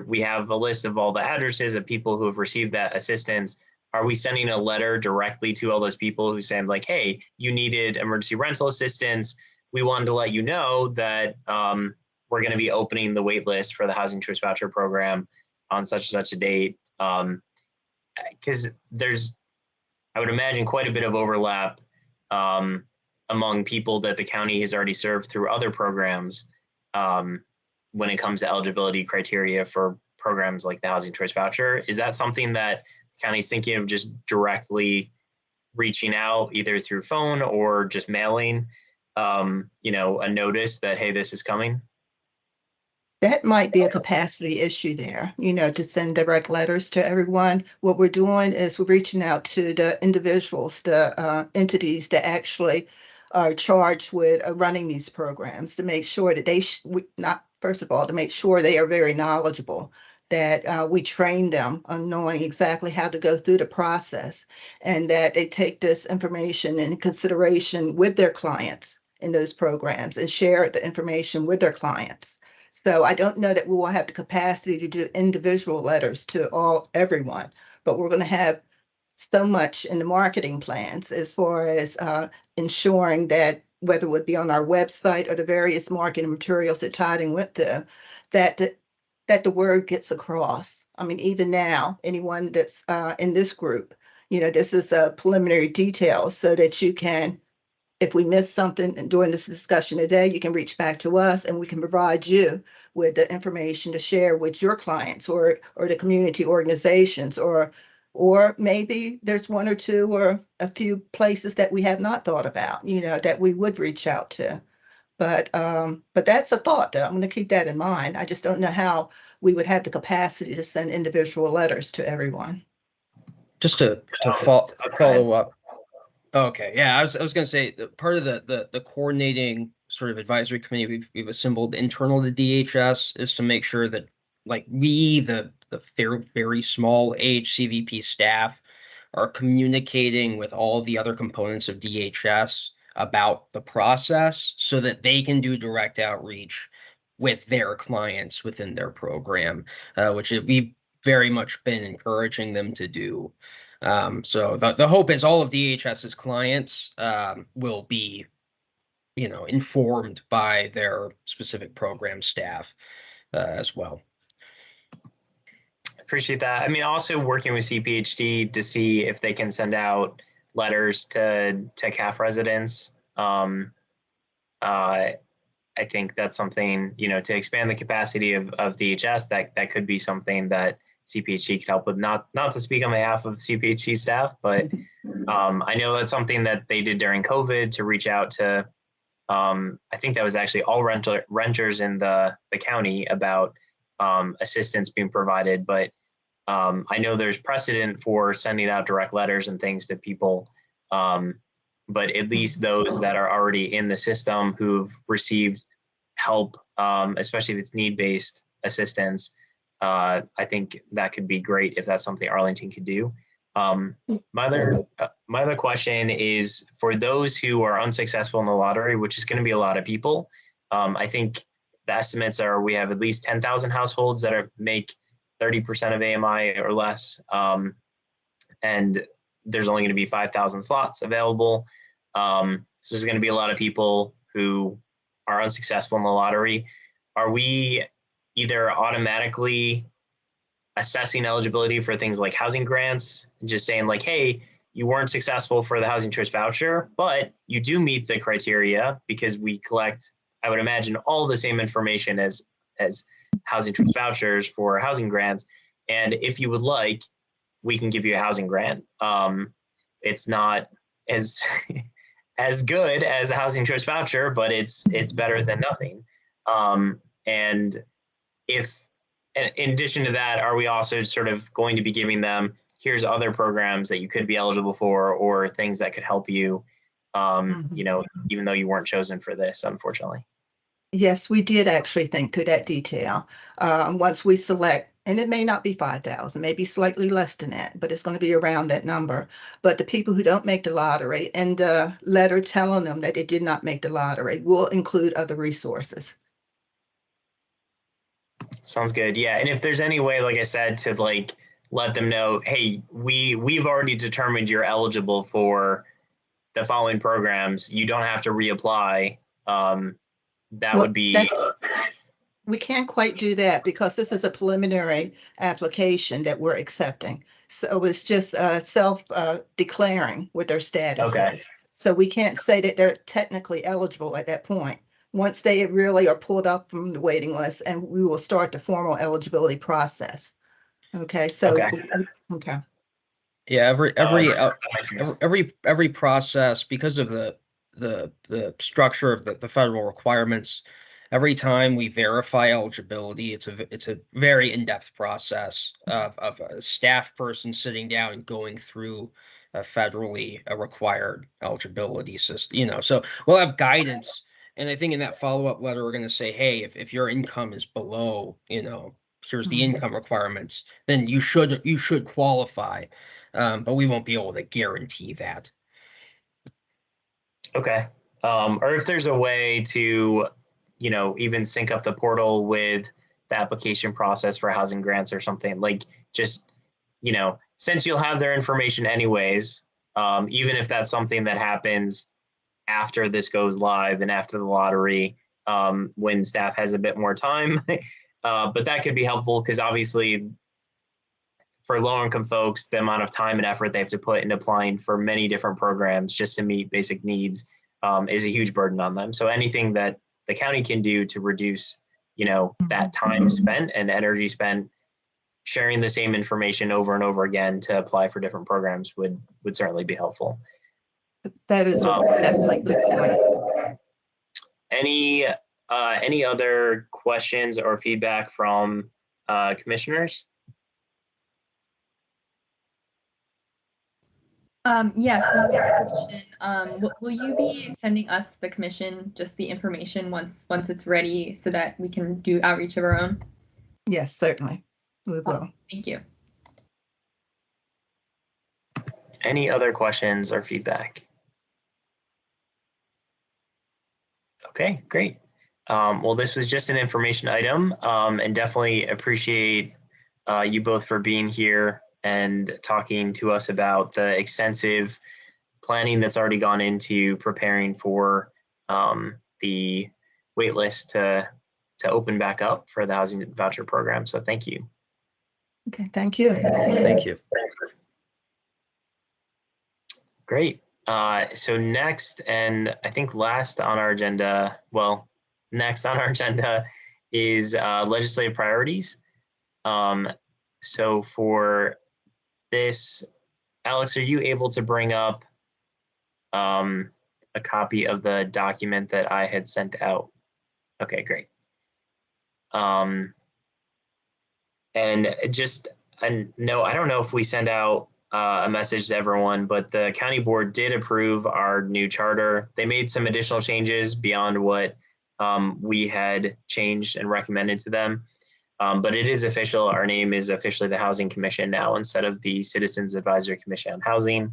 we have a list of all the addresses of people who have received that assistance. Are we sending a letter directly to all those people who say like, hey, you needed emergency rental assistance? We wanted to let you know that we're going to be opening the wait list for the Housing Choice Voucher Program on such and such a date. Because there's, I would imagine, quite a bit of overlap among people that the county has already served through other programs when it comes to eligibility criteria for programs like the Housing Choice Voucher. Is that something that the county's thinking of, just directly reaching out either through phone or just mailing a notice that, hey, this is coming? That might be a capacity issue there, to send direct letters to everyone. What we're doing is we're reaching out to the individuals, the entities that actually are charged with running these programs, to make sure that to make sure they are very knowledgeable, that we train them on knowing exactly how to go through the process, and that they take this information into consideration with their clients in those programs and share the information with their clients. So I don't know that we will have the capacity to do individual letters to everyone, but we're going to have so much in the marketing plans as far as ensuring that, whether it would be on our website or the various marketing materials that tied in with them, that the word gets across. I mean, even now, anyone that's in this group, this is a preliminary details, so that you can, if we miss something during this discussion today, you can reach back to us and we can provide you with the information to share with your clients or the community organizations, or maybe there's one or two or a few places that we have not thought about, that we would reach out to. But that's a thought, though. I'm going to keep that in mind. I just don't know how we would have the capacity to send individual letters to everyone. Just to follow up. Okay, yeah, I was going to say that part of the coordinating sort of advisory committee we've assembled internal to DHS is to make sure that, like, we, the very small AHCVP staff, are communicating with all the other components of DHS about the process so that they can do direct outreach with their clients within their program, which we've very much been encouraging them to do. So the hope is all of DHS's clients will be, informed by their specific program staff as well. Appreciate that. I mean, also working with CPHD to see if they can send out letters to CAF residents. I think that's something, to expand the capacity of DHS, that could be something that CPHD could help with. Not to speak on behalf of CPHD staff, but I know that's something that they did during COVID, to reach out to, I think that was actually all renters in the county, about assistance being provided. But I know there's precedent for sending out direct letters and things to people, but at least those that are already in the system who've received help, especially if it's need-based assistance, I think that could be great if that's something Arlington could do. My other question is, for those who are unsuccessful in the lottery, which is going to be a lot of people, I think the estimates are we have at least 10,000 households that make 30% of AMI or less, and there's only going to be 5,000 slots available. So there's going to be a lot of people who are unsuccessful in the lottery. Are we either automatically assessing eligibility for things like housing grants, just saying like, hey, you weren't successful for the housing choice voucher, but you do meet the criteria because we collect, I would imagine, all the same information as housing choice vouchers for housing grants. And if you would like, we can give you a housing grant. It's not as as good as a housing choice voucher, but it's better than nothing. And if, in addition to that, are we also sort of going to be giving them, here's other programs that you could be eligible for, or things that could help you, you know, even though you weren't chosen for this, unfortunately? Yes, we did actually think through that detail. Once we select, and it may not be 5,000, maybe slightly less than that, but it's going to be around that number. But the people who don't make the lottery, and the letter telling them that they did not make the lottery, will include other resources. Sounds good. Yeah, and if there's any way, like I said, to like let them know, hey, we've already determined you're eligible for the following programs. You don't have to reapply. That would be. We can't quite do that because this is a preliminary application that we're accepting. So it's just self-declaring what their status is. So we can't say that they're technically eligible at that point. Once they really are pulled up from the waiting list, and we will start the formal eligibility process. Okay, so, okay. Yeah, every process, because of the structure of the federal requirements, every time we verify eligibility, it's a very in-depth process of a staff person sitting down and going through a federally required eligibility system. You know, so we'll have guidance, and I think in that follow-up letter we're going to say, hey, if your income is below, you know, here's the income requirements, then you should qualify, but we won't be able to guarantee that. Okay. Or if there's a way to, you know, even sync up the portal with the application process for housing grants or something, like just, you know, since you'll have their information anyways, even if that's something that happens after this goes live and after the lottery, when staff has a bit more time, but that could be helpful because obviously for low-income folks, the amount of time and effort they have to put in applying for many different programs just to meet basic needs is a huge burden on them. So anything that the county can do to reduce, you know, that time spent and energy spent sharing the same information over and over again to apply for different programs would certainly be helpful. That is definitely a good point. Any other questions or feedback from commissioners? Yes, I have a question. Will you be sending us, the commission, just the information once it's ready so that we can do outreach of our own? Yes, certainly. We will. Thank you. Any other questions or feedback? Okay, great. Well, this was just an information item, and definitely appreciate you both for being here and talking to us about the extensive planning that's already gone into preparing for the wait list to open back up for the housing voucher program. So thank you. Okay, thank you. Thank you. Great. So next, and I think last on our agenda, well, next on our agenda is legislative priorities. So for this, Alex, are you able to bring up a copy of the document that I had sent out? Okay, great. And just a note, I don't know if we send out a message to everyone, but the county board did approve our new charter. They made some additional changes beyond what we had changed and recommended to them. But it is official. Our name is officially the Housing Commission now instead of the Citizens Advisory Commission on Housing.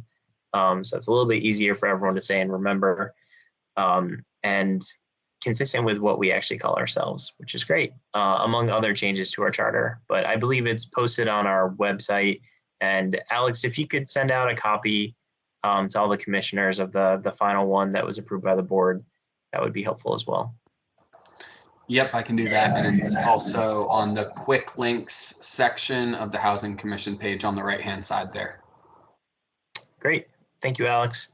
So it's a little bit easier for everyone to say and remember. And consistent with what we actually call ourselves, which is great, among other changes to our charter. But I believe it's posted on our website. And Alex, if you could send out a copy to all the commissioners of the final one that was approved by the board, that would be helpful as well. Yep, I can do that. And it's also on the quick links section of the Housing Commission page on the right-hand side there. Great. Thank you, Alex.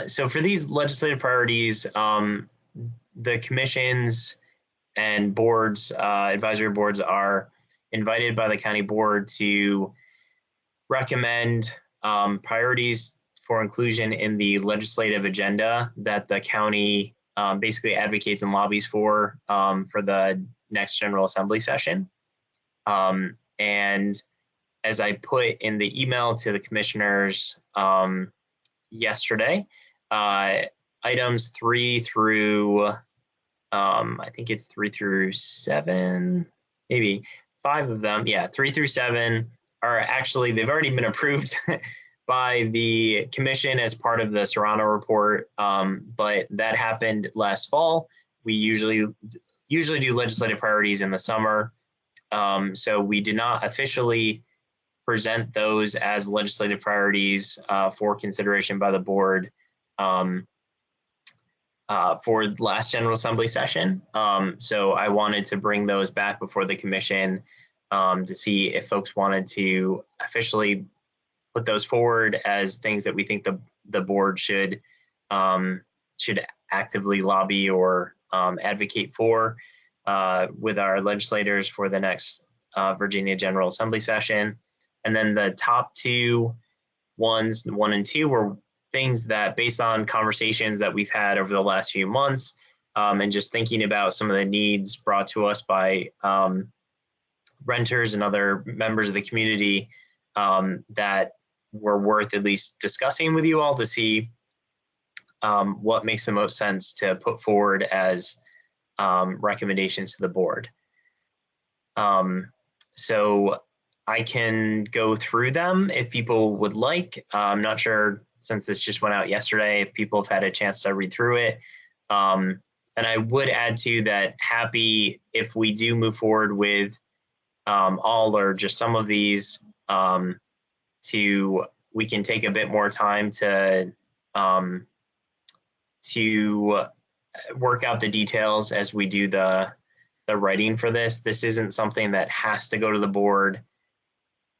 So for these legislative priorities, the commissions and boards, advisory boards are invited by the county board to recommend priorities for inclusion in the legislative agenda that the county basically advocates and lobbies for the next General Assembly session. And as I put in the email to the commissioners yesterday, items 3 through, I think it's 3 through 7, maybe 5 of them. Yeah, 3 through 7 are actually, they've already been approved by the commission as part of the Serrano report, but that happened last fall. We usually do legislative priorities in the summer, so we did not officially present those as legislative priorities for consideration by the board for last General Assembly session. So I wanted to bring those back before the commission to see if folks wanted to officially put those forward as things that we think the board should actively lobby or advocate for with our legislators for the next Virginia General Assembly session. And then the top 2 ones, 1 and 2, were things that, based on conversations that we've had over the last few months, and just thinking about some of the needs brought to us by renters and other members of the community, that were worth at least discussing with you all to see what makes the most sense to put forward as recommendations to the board. So I can go through them if people would like. I'm not sure, since this just went out yesterday, if people have had a chance to read through it. And I would add to that, happy if we do move forward with all or just some of these, we can take a bit more time to work out the details as we do the writing for this. This isn't something that has to go to the board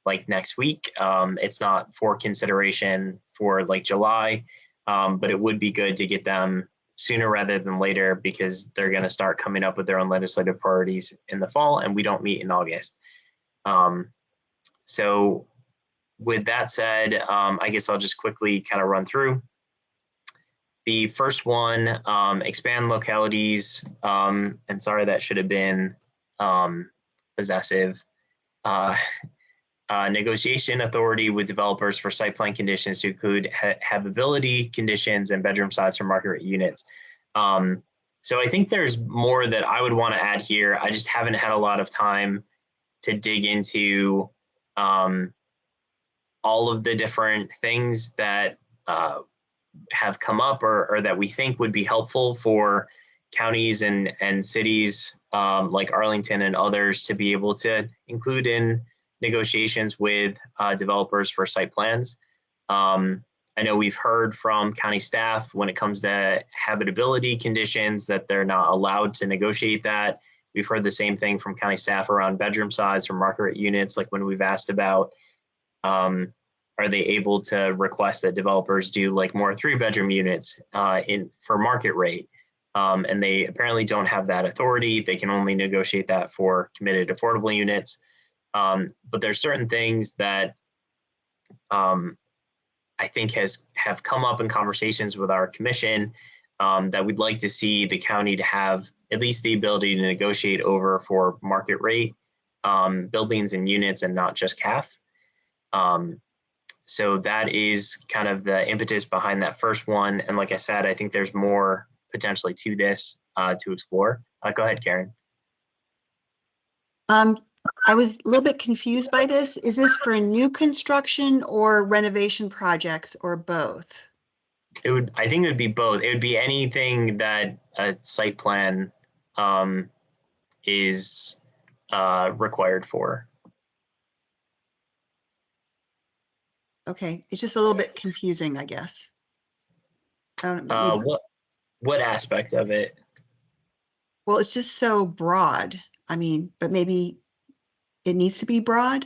like next week. It's not for consideration for like July, but it would be good to get them sooner rather than later, because they're going to start coming up with their own legislative priorities in the fall, and we don't meet in August. So with that said, I guess I'll just quickly kind of run through. The first one, expand localities, and sorry, that should have been possessive. Negotiation authority with developers for site plan conditions to include habitability conditions and bedroom size for market rate units. So I think there's more that I would want to add here. I just haven't had a lot of time to dig into all of the different things that have come up or that we think would be helpful for counties and cities like Arlington and others to be able to include in negotiations with developers for site plans. I know we've heard from county staff when it comes to habitability conditions that they're not allowed to negotiate that. We've heard the same thing from county staff around bedroom size for market rate units, like when we've asked about are they able to request that developers do like more 3-bedroom units for market rate. And they apparently don't have that authority. They can only negotiate that for committed affordable units. But there's certain things that I think have come up in conversations with our commission that we'd like to see the county to have at least the ability to negotiate over for market rate buildings and units, and not just CAF. So that is kind of the impetus behind that first one. And like I said, I think there's more potentially to this to explore. Go ahead, Karen. I was a little bit confused by this. Is this for new construction or renovation projects, or both? I think it would be both. It would be anything that a site plan is required for. Okay, it's just a little bit confusing, I guess. I don't know, maybe- What aspect of it? Well, it's just so broad. I mean, but maybe it needs to be broad.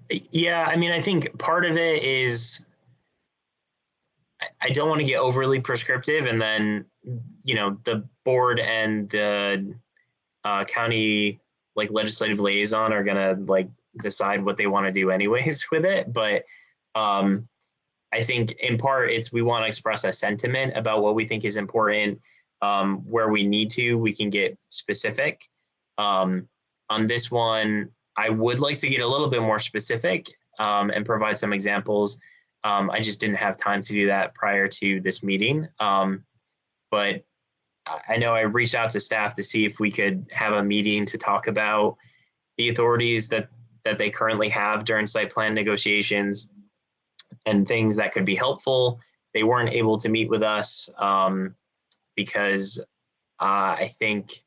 Yeah, I mean, I think part of it is I don't want to get overly prescriptive, and then the board and the county like legislative liaison are gonna like decide what they want to do anyways with it. But I think in part it's we want to express a sentiment about what we think is important. Where we need to, we can get specific. On this one, I would like to get a little bit more specific and provide some examples. I just didn't have time to do that prior to this meeting. But I know I reached out to staff to see if we could have a meeting to talk about the authorities that they currently have during site plan negotiations and things that could be helpful. They weren't able to meet with us because I think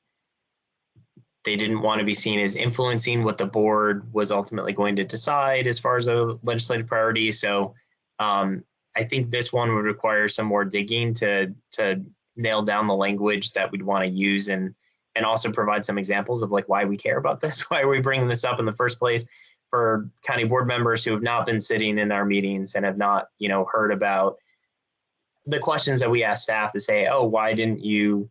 they didn't want to be seen as influencing what the board was ultimately going to decide as far as a legislative priority. So I think this one would require some more digging to nail down the language that we'd want to use and also provide some examples of like why we care about this, why are we bringing this up in the first place for county board members who have not been sitting in our meetings and have not, heard about the questions that we asked staff to say, oh, why didn't you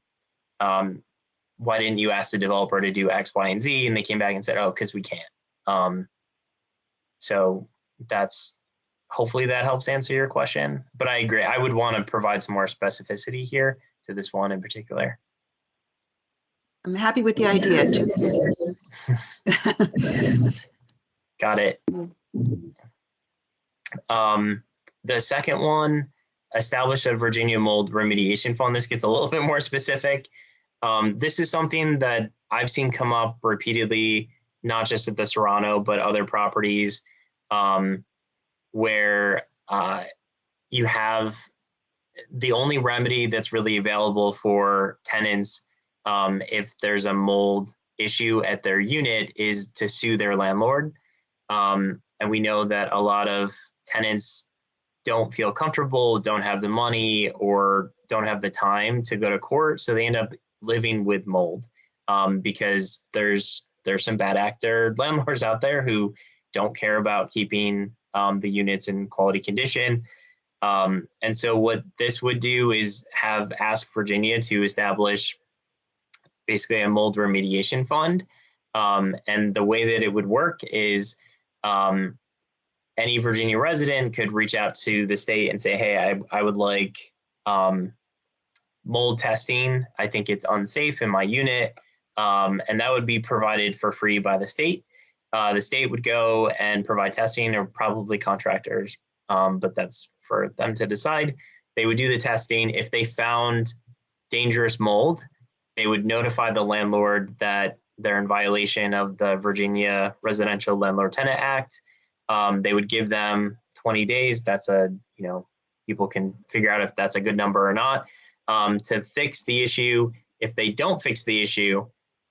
ask the developer to do X, Y, and Z? And they came back and said, oh, because we can't. So hopefully that helps answer your question. But I agree, I would want to provide some more specificity here to this one in particular. I'm happy with the idea. Got it. The second one, establish a Virginia mold remediation fund. This gets a little bit more specific. This is something that I've seen come up repeatedly, not just at the Serrano, but other properties where you have the only remedy that's really available for tenants if there's a mold issue at their unit is to sue their landlord. And we know that a lot of tenants don't feel comfortable, don't have the money, or don't have the time to go to court. So they end up living with mold because there's some bad actor landlords out there who don't care about keeping the units in quality condition. And so what this would do is ask Virginia to establish basically a mold remediation fund. And the way that it would work is any Virginia resident could reach out to the state and say, hey, I would like mold testing. I think it's unsafe in my unit. And that would be provided for free by the state. The state would go and provide testing, or probably contractors, but that's for them to decide. They would do the testing. If they found dangerous mold, they would notify the landlord that they're in violation of the Virginia Residential Landlord Tenant Act. They would give them 20 days. That's people can figure out if that's a good number or not, to fix the issue. If they don't fix the issue,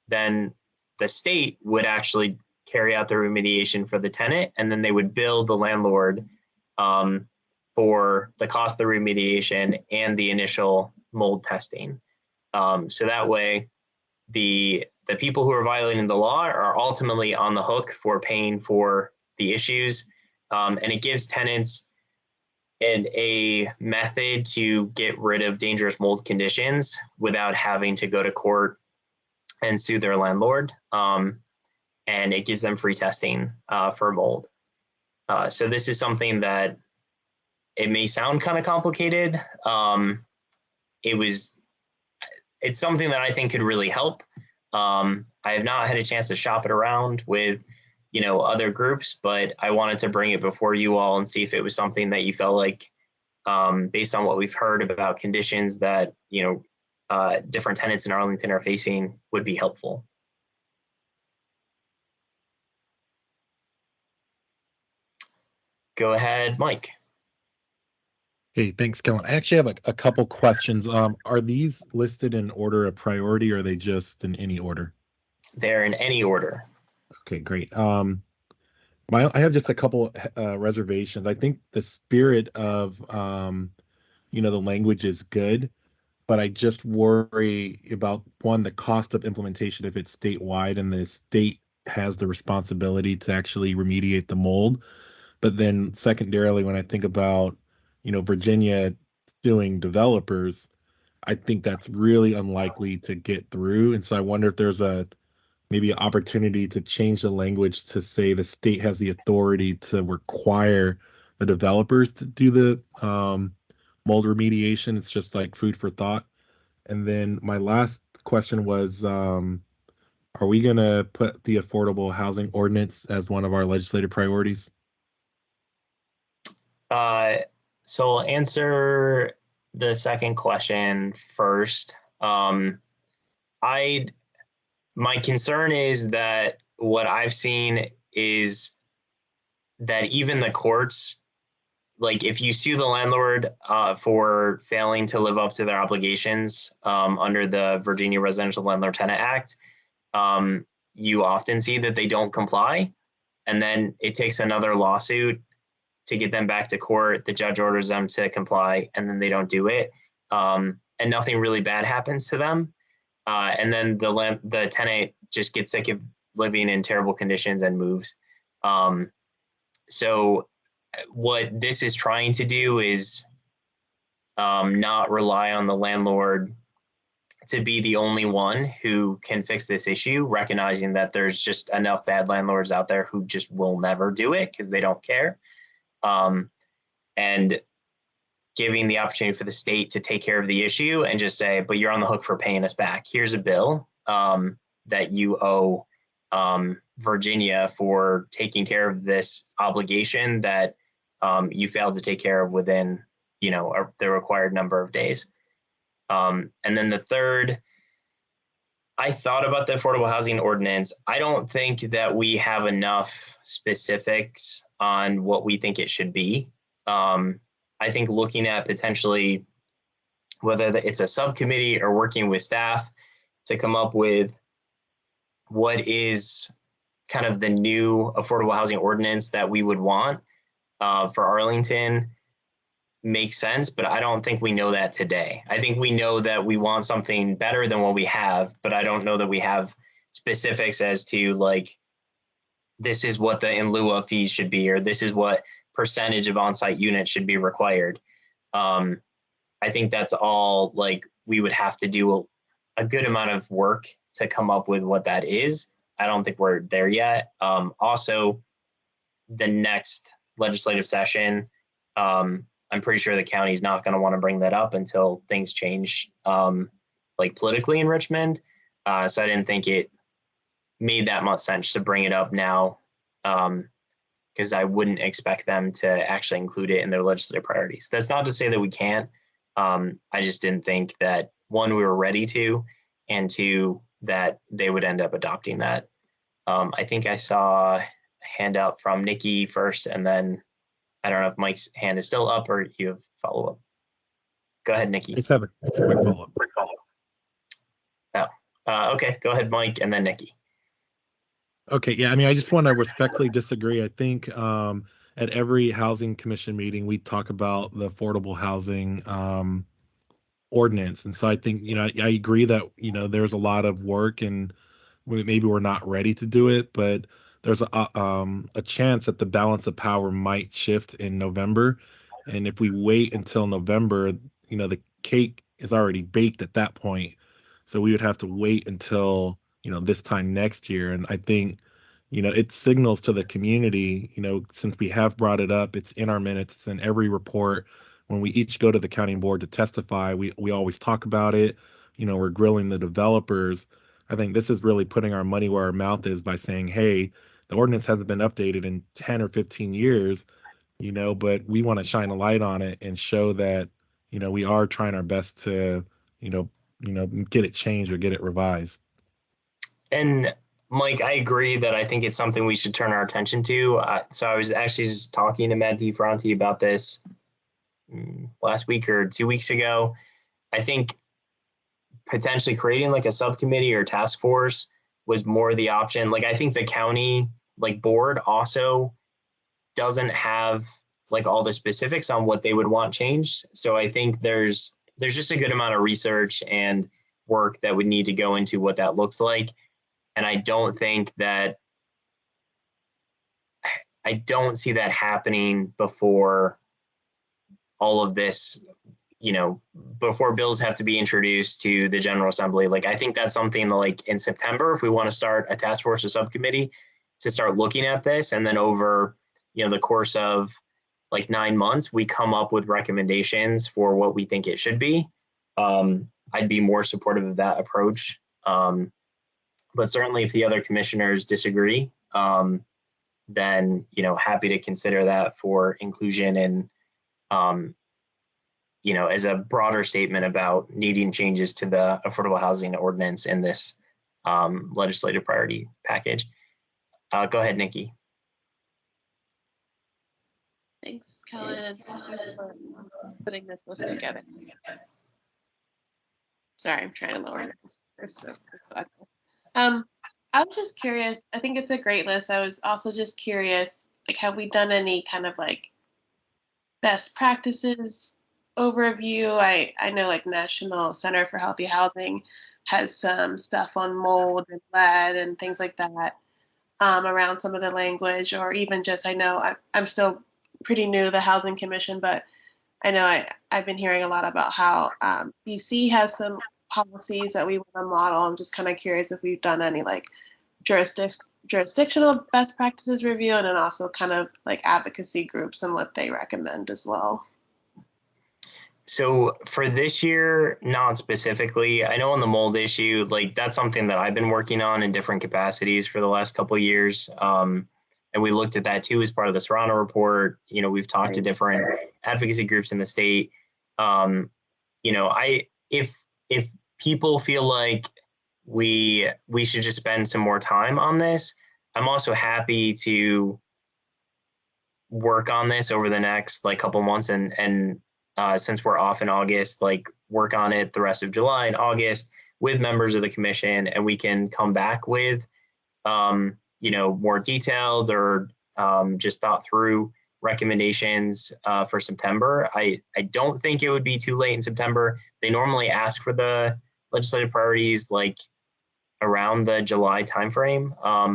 then the state would actually carry out the remediation for the tenant, and then they would bill the landlord for the cost of the remediation and the initial mold testing. So that way, the people who are violating the law are ultimately on the hook for paying for the issues, and it gives tenants a method to get rid of dangerous mold conditions without having to go to court and sue their landlord. And it gives them free testing for mold. So this is something that it may sound kind of complicated. It's something that I think could really help. I have not had a chance to shop it around with other groups, but I wanted to bring it before you all and see if it was something that you felt like, based on what we've heard about conditions that different tenants in Arlington are facing, would be helpful. Go ahead, Mike. Hey, thanks, Kellen. I actually have a couple questions. Are these listed in order of priority, or are they just in any order? They're in any order. Okay, great. I have just a couple reservations. I think the spirit of the language is good, but I just worry about one, the cost of implementation if it's statewide and the state has the responsibility to actually remediate the mold. But then secondarily, when I think about, Virginia suing developers, I think that's really unlikely to get through. And so I wonder if there's maybe an opportunity to change the language to say the state has the authority to require the developers to do the mold remediation. It's just like food for thought. And then my last question was, are we going to put the affordable housing ordinance as one of our legislative priorities? So I'll answer the second question first. My concern is that what I've seen is that even the courts, like if you sue the landlord for failing to live up to their obligations under the Virginia Residential Landlord Tenant Act, you often see that they don't comply. And then it takes another lawsuit to get them back to court. The judge orders them to comply, and then they don't do it. And nothing really bad happens to them. And then the tenant just gets sick of living in terrible conditions and moves. So what this is trying to do is not rely on the landlord to be the only one who can fix this issue, recognizing that there's just enough bad landlords out there who just will never do it because they don't care. And giving the opportunity for the state to take care of the issue and just say, but you're on the hook for paying us back. Here's a bill that you owe Virginia for taking care of this obligation that you failed to take care of within, the required number of days. And then the third, I thought about the affordable housing ordinance. I don't think that we have enough specifics on what we think it should be. I think looking at potentially whether it's a subcommittee or working with staff to come up with what is kind of the new affordable housing ordinance that we would want for Arlington makes sense, but I don't think we know that today. I think we know that we want something better than what we have, but I don't know that we have specifics as to like, this is what the in lieu of fees should be, or this is what percentage of on-site units should be required. I think that's all like we would have to do a good amount of work to come up with what that is. I don't think we're there yet. Also, the next legislative session, I'm pretty sure the county's not going to want to bring that up until things change, like politically in Richmond. So I didn't think it made that much sense to bring it up now, because I wouldn't expect them to actually include it in their legislative priorities. That's not to say that we can't. I just didn't think that, one, we were ready to, and two, that they would end up adopting that. I think I saw a handout from Nikki first, and then I don't know if Mike's hand is still up or you have follow-up. Go ahead, Nikki. Let's have a quick follow-up. Okay, go ahead, Mike, and then Nikki. Okay, yeah, I mean, I just want to respectfully disagree. I think at every housing commission meeting, we talk about the affordable housing ordinance. And so I think, I agree that, there's a lot of work and maybe we're not ready to do it, but there's a chance that the balance of power might shift in November. And if we wait until November, the cake is already baked at that point. So we would have to wait until, this time next year. And I think, it signals to the community, since we have brought it up, it's in our minutes, it's in every report. When we each go to the county board to testify, we always talk about it. We're grilling the developers. I think this is really putting our money where our mouth is by saying, hey, the ordinance hasn't been updated in 10 or 15 years, but we want to shine a light on it and show that, we are trying our best to, get it changed or get it revised. And Mike, I agree that I think it's something we should turn our attention to. So I was actually just talking to Matt DeFronti about this last week or 2 weeks ago. I think potentially creating like a subcommittee or task force was more the option. Like, I think the county like board also doesn't have like all the specifics on what they would want changed. So I think there's just a good amount of research and work that would need to go into what that looks like. And I don't think that, I don't see that happening before all of this, you know, before bills have to be introduced to the General Assembly. Like, I think that's something like in September, if we want to start a task force or subcommittee to start looking at this, and then over, you know, the course of like 9 months, we come up with recommendations for what we think it should be. I'd be more supportive of that approach. But certainly if the other commissioners disagree, then, you know, happy to consider that for inclusion and, you know, as a broader statement about needing changes to the affordable housing ordinance in this legislative priority package. Go ahead, Nikki. Thanks, Kellen, for putting this list together. Sorry, I'm trying to lower this. I was just curious. I think it's a great list. I was also just curious, like, have we done any kind of like best practices overview? I know like National Center for Healthy Housing has some stuff on mold and lead and things like that around some of the language, or even just, I know I'm still pretty new to the Housing Commission, but I know I've been hearing a lot about how DC has some policies that we want to model. I'm just kind of curious if we've done any like jurisdictional best practices review, and then also kind of like advocacy groups and what they recommend as well. So for this year, not specifically. I know on the mold issue, like that's something that I've been working on in different capacities for the last couple of years. And we looked at that too as part of the Serrano report. You know, we've talked to different advocacy groups in the state. You know, if people feel like we should just spend some more time on this, I'm also happy to work on this over the next like couple months, and since we're off in August, like work on it the rest of July and August with members of the commission, and we can come back with you know, more detailed or just thought through recommendations for September. I don't think it would be too late in September. They normally ask for the legislative priorities like around the July timeframe,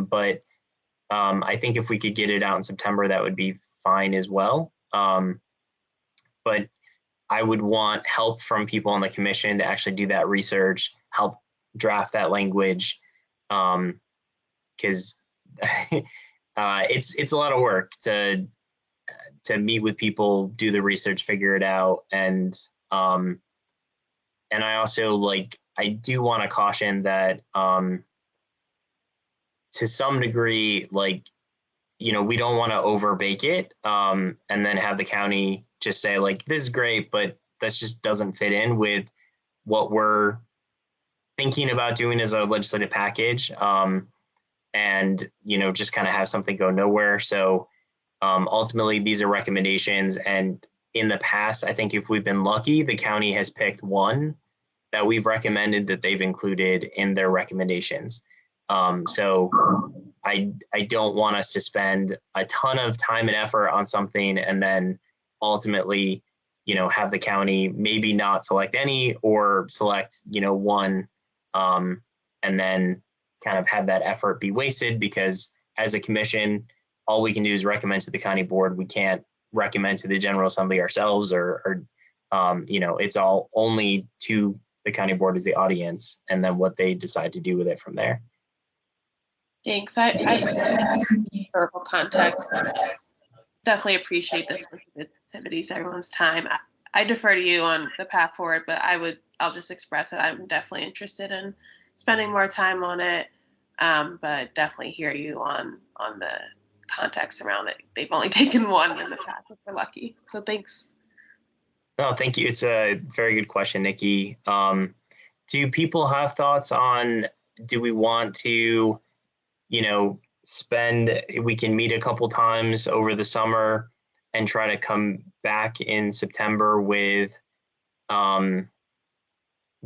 but I think if we could get it out in September, that would be fine as well. But I would want help from people on the commission to actually do that research, help draft that language, because it's a lot of work to meet with people, do the research, figure it out, and I also like, I do want to caution that to some degree, like, you know, we don't want to overbake it and then have the county just say like, this is great, but that just doesn't fit in with what we're thinking about doing as a legislative package. And, you know, just kind of have something go nowhere. So ultimately, these are recommendations. And in the past, I think if we've been lucky, the county has picked one that we've recommended that they've included in their recommendations. So I don't want us to spend a ton of time and effort on something and then ultimately, you know, have the county maybe not select any or select, you know, one, and then kind of have that effort be wasted, because as a commission, all we can do is recommend to the county board. We can't recommend to the General Assembly ourselves, or you know, it's all only to the county board as the audience, and then what they decide to do with it from there. Thanks. I historical context. Definitely appreciate the sensitivities, everyone's time. I defer to you on the path forward, but I'll just express that I'm definitely interested in spending more time on it, but definitely hear you on the context around it. They've only taken one in the past if we're lucky. So thanks. No, thank you. It's a very good question, Nikki. Do people have thoughts on, do we want to, you know, we can meet a couple times over the summer and try to come back in September with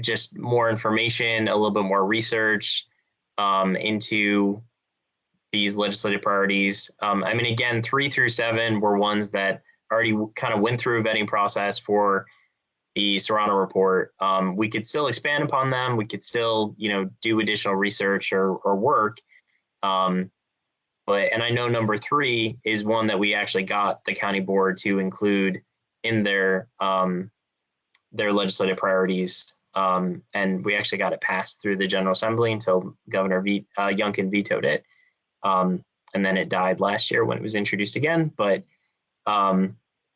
just more information, a little bit more research into these legislative priorities. I mean, again, 3 through 7 were ones that already kind of went through a vetting process for the Serrano report. We could still expand upon them. We could still, do additional research or work. And I know number 3 is one that we actually got the county board to include in their legislative priorities. And we actually got it passed through the General Assembly until Governor Youngkin vetoed it. And then it died last year when it was introduced again. But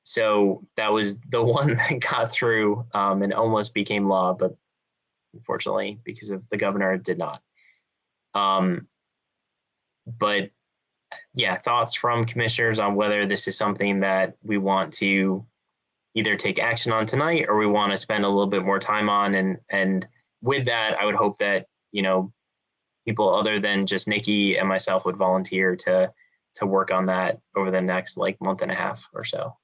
so that was the one that got through and almost became law, but unfortunately, because of the governor, it did not. But yeah, thoughts from commissioners on whether this is something that we want to either take action on tonight or we want to spend a little bit more time on. And with that, I would hope that, people other than just Nikki and myself would volunteer to work on that over the next month and a half or so.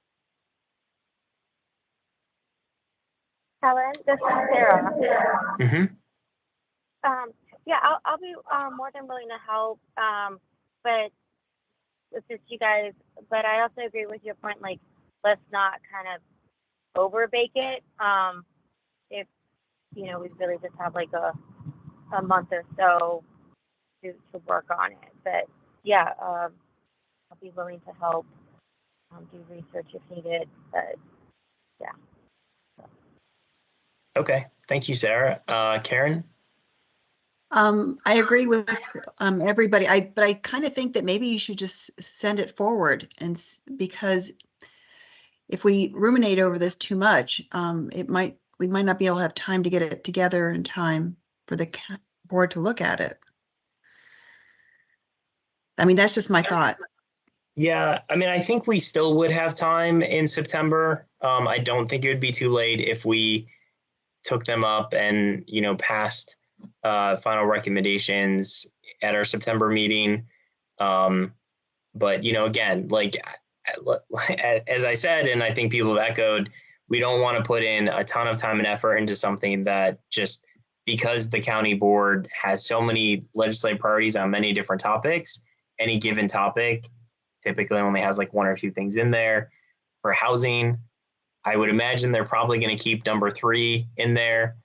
Helen, this is Sarah. Mm-hmm. Yeah, I'll be more than willing to help. But assist you guys. But I also agree with your point. Let's not kind of overbake it. If we really just have a month or so to work on it. But yeah, I'll be willing to help do research if needed. But yeah. Okay, thank you, Sarah. Karen? I agree with everybody. But I kind of think that maybe you should just send it forward, and because if we ruminate over this too much, we might not be able to have time to get it together in time for the board to look at it. I mean, that's just my thought. Yeah, I mean, I think we still would have time in September. I don't think it would be too late if we took them up and, passed final recommendations at our September meeting. But, again, as I said, and I think people have echoed, we don't want to put in a ton of time and effort into something that just because the county board has so many legislative priorities on many different topics, any given topic typically only has 1 or 2 things in there. For housing, I would imagine they're probably going to keep number 3 in there.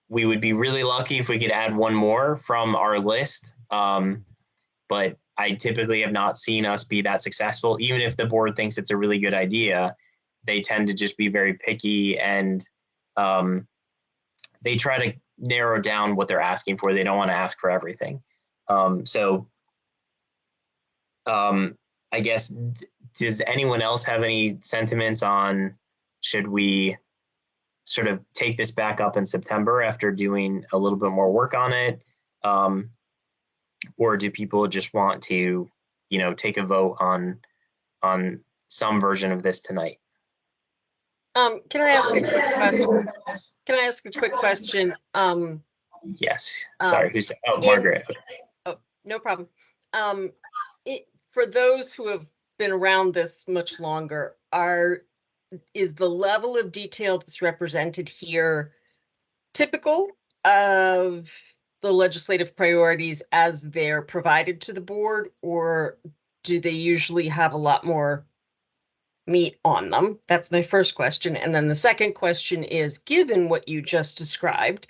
We would be really lucky if we could add 1 more from our list. But I typically have not seen us be that successful. Even if the board thinks it's a really good idea, they tend to just be very picky and they try to narrow down what they're asking for. They don't want to ask for everything. I guess, does anyone else have any sentiments on should we sort of take this back up in September after doing a little bit more work on it? Or do people just want to, take a vote on some version of this tonight? Can I ask a quick question? Yes. Sorry, who's that? Oh, Margaret. Oh, no problem. For those who have been around this much longer, is the level of detail that's represented here typical of the legislative priorities as they're provided to the board, or do they usually have a lot more meat on them? That's my first question. And then the second question is, given what you just described,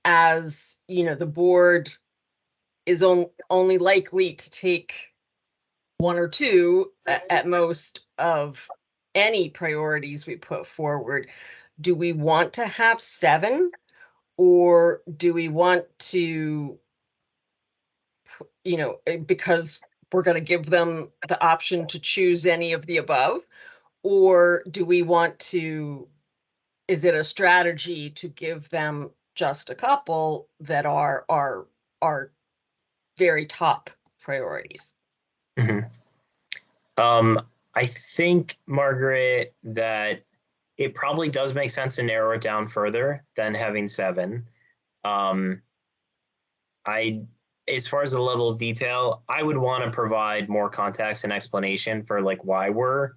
as the board is only likely to take 1 or 2 at most of any priorities we put forward, do we want to have 7, or do we want to, because we're going to give them the option to choose any of the above, or do we want to, is it a strategy to give them just a couple that are very top priorities? Mm-hmm. I think, Margaret, that it probably does make sense to narrow it down further than having 7. As far as the level of detail, I would want to provide more context and explanation for why we're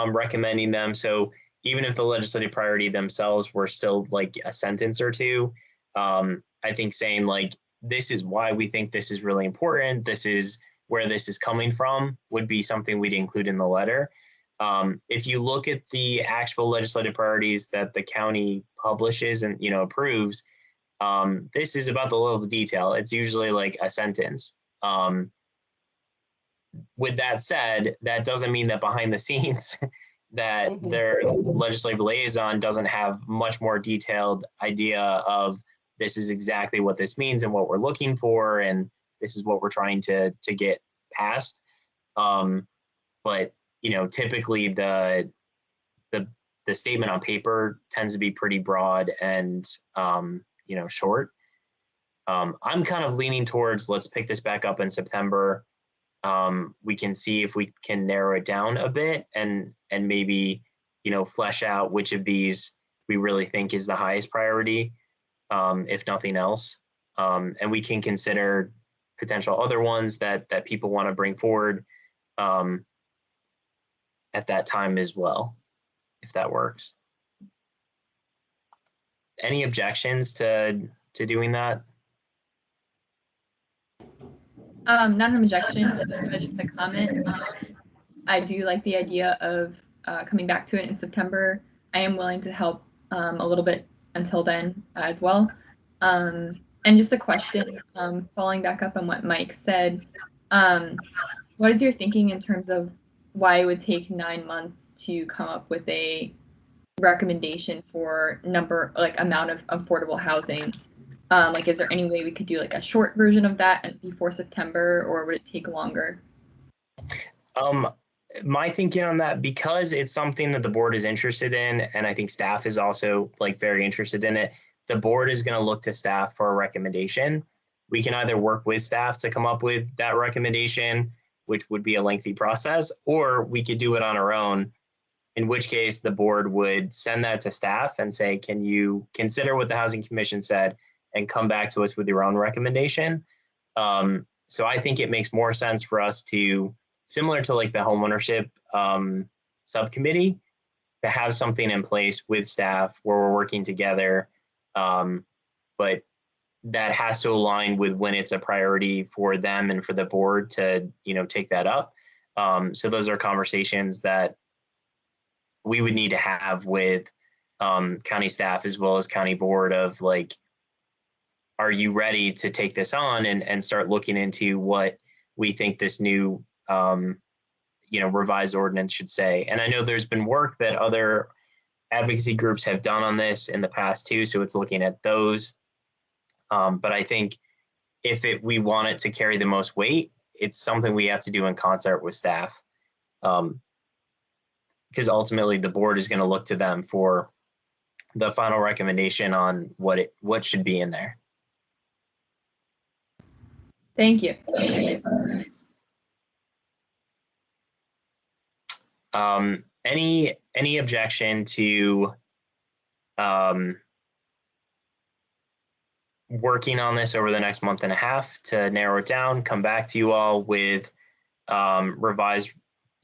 recommending them. So even if the legislative priority themselves were still like a sentence or two, I think saying like, this is why we think this is really important, this is where this is coming from, would be something we'd include in the letter. If you look at the actual legislative priorities that the county publishes and, approves, this is about the level of detail. It's usually like a sentence. With that said, that doesn't mean that behind the scenes that their legislative liaison doesn't have much more detailed idea of this is exactly what this means and what we're looking for, and this is what we're trying to get past. But typically the statement on paper tends to be pretty broad and short. I'm kind of leaning towards, let's pick this back up in September. We can see if we can narrow it down a bit and maybe flesh out which of these we really think is the highest priority, if nothing else. And we can consider potential other ones that people want to bring forward at that time as well, if that works. Any objections to doing that? Not an objection, but just a comment. I do like the idea of coming back to it in September. I am willing to help a little bit until then as well. And just a question, following back up on what Mike said, what is your thinking in terms of why it would take 9 months to come up with a recommendation for amount of affordable housing? Like, is there any way we could do like a short version of that before September, or would it take longer? My thinking on that, because it's something that the board is interested in, and I think staff is also like very interested in it, the board is going to look to staff for a recommendation. We can either work with staff to come up with that recommendation, which would be a lengthy process, or we could do it on our own, in which case the board would send that to staff and say, can you consider what the Housing Commission said and come back to us with your own recommendation? So I think it makes more sense for us to, similar to like the homeownership subcommittee, to have something in place with staff where we're working together, but that has to align with when it's a priority for them and for the board to take that up. So those are conversations that we would need to have with county staff as well as county board of like, are you ready to take this on and start looking into what we think this new revised ordinance should say? And I know there's been work that other advocacy groups have done on this in the past too, so it's looking at those. But I think if we want it to carry the most weight, it's something we have to do in concert with staff, because ultimately the board is going to look to them for the final recommendation on what should be in there. Thank you. Any objection to working on this over the next month and a half to narrow it down, come back to you all with revised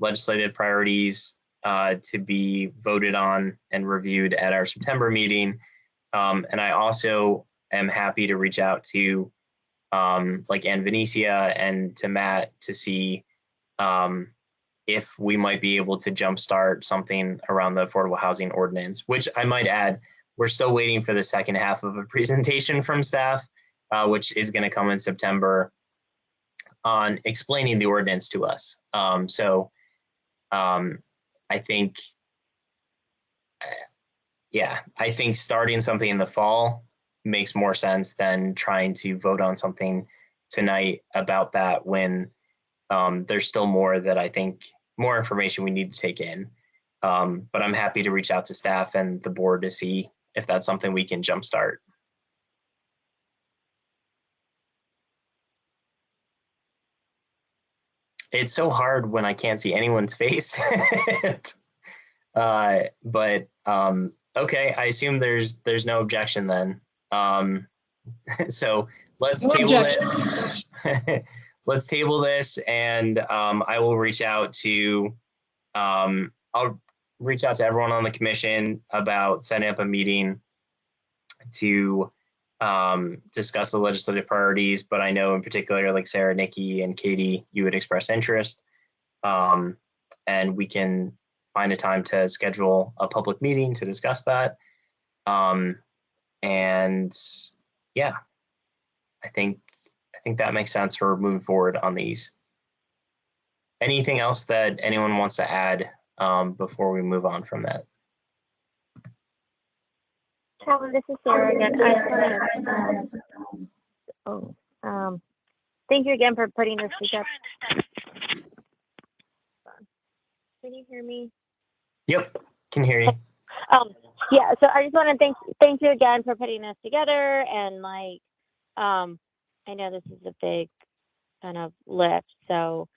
legislative priorities to be voted on and reviewed at our September meeting? And I also am happy to reach out to like Ann Venetia and to Matt to see if we might be able to jumpstart something around the affordable housing ordinance, which I might add, we're still waiting for the second half of a presentation from staff, which is going to come in September, on explaining the ordinance to us. I think, I think starting something in the fall makes more sense than trying to vote on something tonight about that when there's still more that I think, more information we need to take in. But I'm happy to reach out to staff and the board to see if that's something we can jumpstart. It's so hard when I can't see anyone's face. But okay, I assume there's no objection then. So let's table it. Let's table this, and I will reach out to I'll reach out to everyone on the commission about setting up a meeting to discuss the legislative priorities, but I know in particular, like Sarah, Nikki, and Katie, you would express interest. And we can find a time to schedule a public meeting to discuss that. And yeah, I think that makes sense for moving forward on these. Anything else that anyone wants to add before we move on from that? Calvin, this is Sarah again. I just want to, thank you again for putting this together. Can you hear me? Yep, can hear you. Yeah, so I just want to thank you again for putting this together, and like, I know this is a big kind of lift, so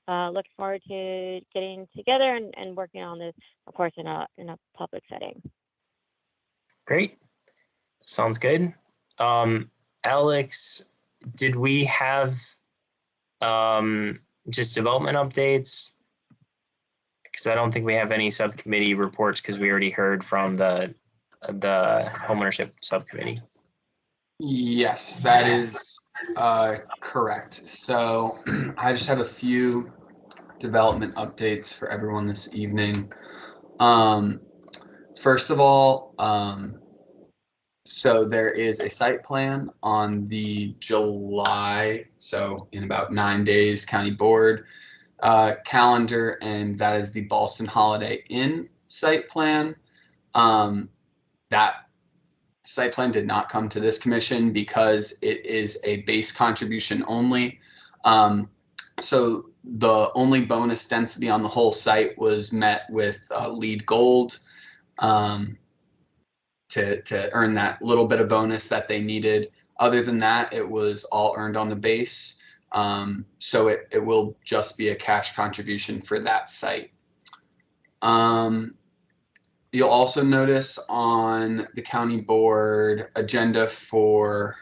look forward to getting together and working on this, of course, in a public setting. Great, sounds good. Alex, did we have just development updates? Because I don't think we have any subcommittee reports because we already heard from the homeownership subcommittee. Yes, that is correct. So I just have a few development updates for everyone this evening. First of all, so there is a site plan on the July, so in about 9 days, county board calendar, and that is the Ballston Holiday Inn site plan. That site plan did not come to this commission because it is a base contribution only. So the only bonus density on the whole site was met with LEED Gold to earn that little bit of bonus that they needed. Other than that, it was all earned on the base. So it will just be a cash contribution for that site. You'll also notice on the county board agenda for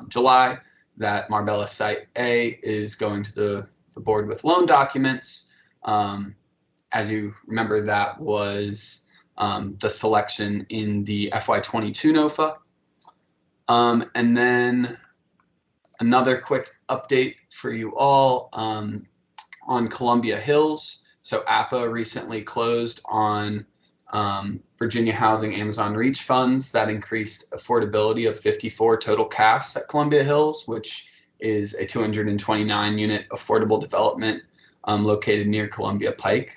July that Marbella Site A is going to the board with loan documents. As you remember, that was the selection in the FY22 NOFA. And then another quick update for you all on Columbia Hills. So APA recently closed on Virginia Housing Amazon Reach funds that increased affordability of 54 total CAFs at Columbia Hills, which is a 229 unit affordable development located near Columbia Pike.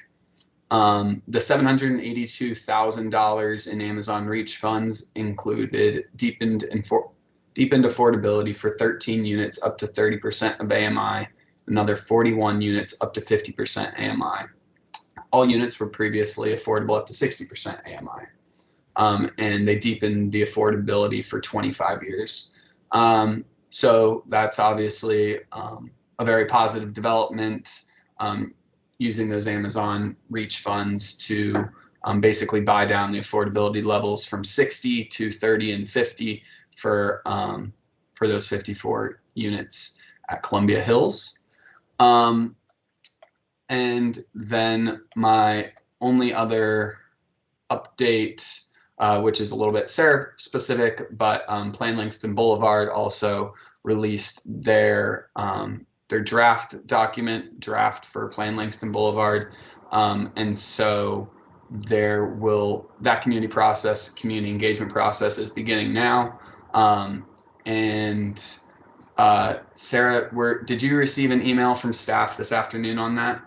The $782,000 in Amazon Reach funds included deepened affordability for 13 units up to 30% of AMI, another 41 units up to 50% AMI. All units were previously affordable up to 60% AMI. And they deepened the affordability for 25 years. So that's obviously a very positive development, using those Amazon Reach funds to basically buy down the affordability levels from 60 to 30 and 50 for those 54 units at Columbia Hills. And then my only other update, which is a little bit Sarah specific, but Plain Langston Boulevard also released their draft for Plain Langston Boulevard. And so that community engagement process is beginning now. Sarah, did you receive an email from staff this afternoon on that?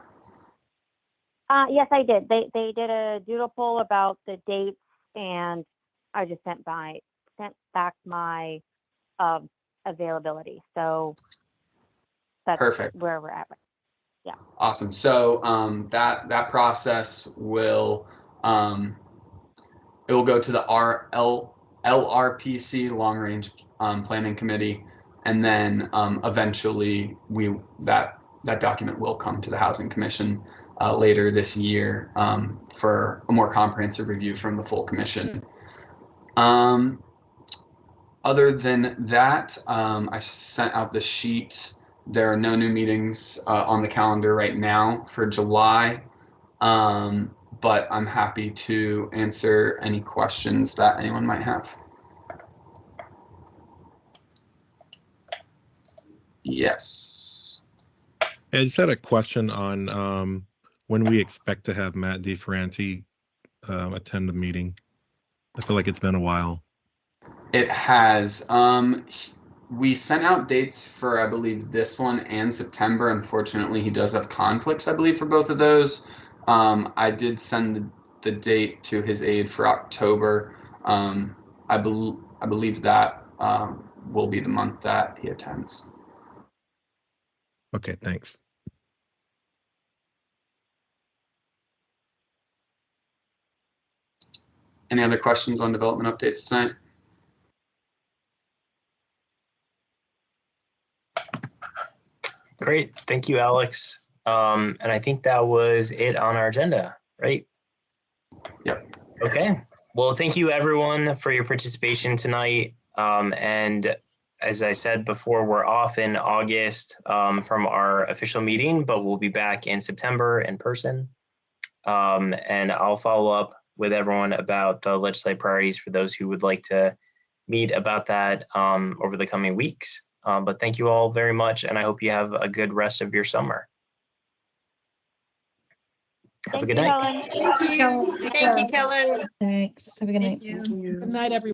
Yes, I did. They did a doodle poll about the dates, and I just sent back my availability. So that's perfect. Where we're at. Yeah. Awesome. So that process will it will go to the LRPC, Long Range Planning Committee, and then eventually that document will come to the Housing Commission later this year for a more comprehensive review from the full commission. Other than that, I sent out the sheet. There are no new meetings on the calendar right now for July, but I'm happy to answer any questions that anyone might have. Yes. I just had a question on when we expect to have Matt DeFranti attend the meeting. I feel like it's been a while. It has. We sent out dates for, I believe, this one and September. Unfortunately, he does have conflicts, I believe, for both of those. I did send the date to his aide for October. I believe that will be the month that he attends. Okay, thanks. Any other questions on development updates tonight? Great, thank you, Alex. And I think that was it on our agenda, right? Yep. Okay, well, thank you everyone for your participation tonight. And as I said before, we're off in August from our official meeting, but we'll be back in September in person. And I'll follow up with everyone about the legislative priorities for those who would like to meet about that over the coming weeks. But thank you all very much, and I hope you have a good rest of your summer. Have a good night. Thank you. Thank you, Kellen. Thanks. Have a good night. Good night, everyone.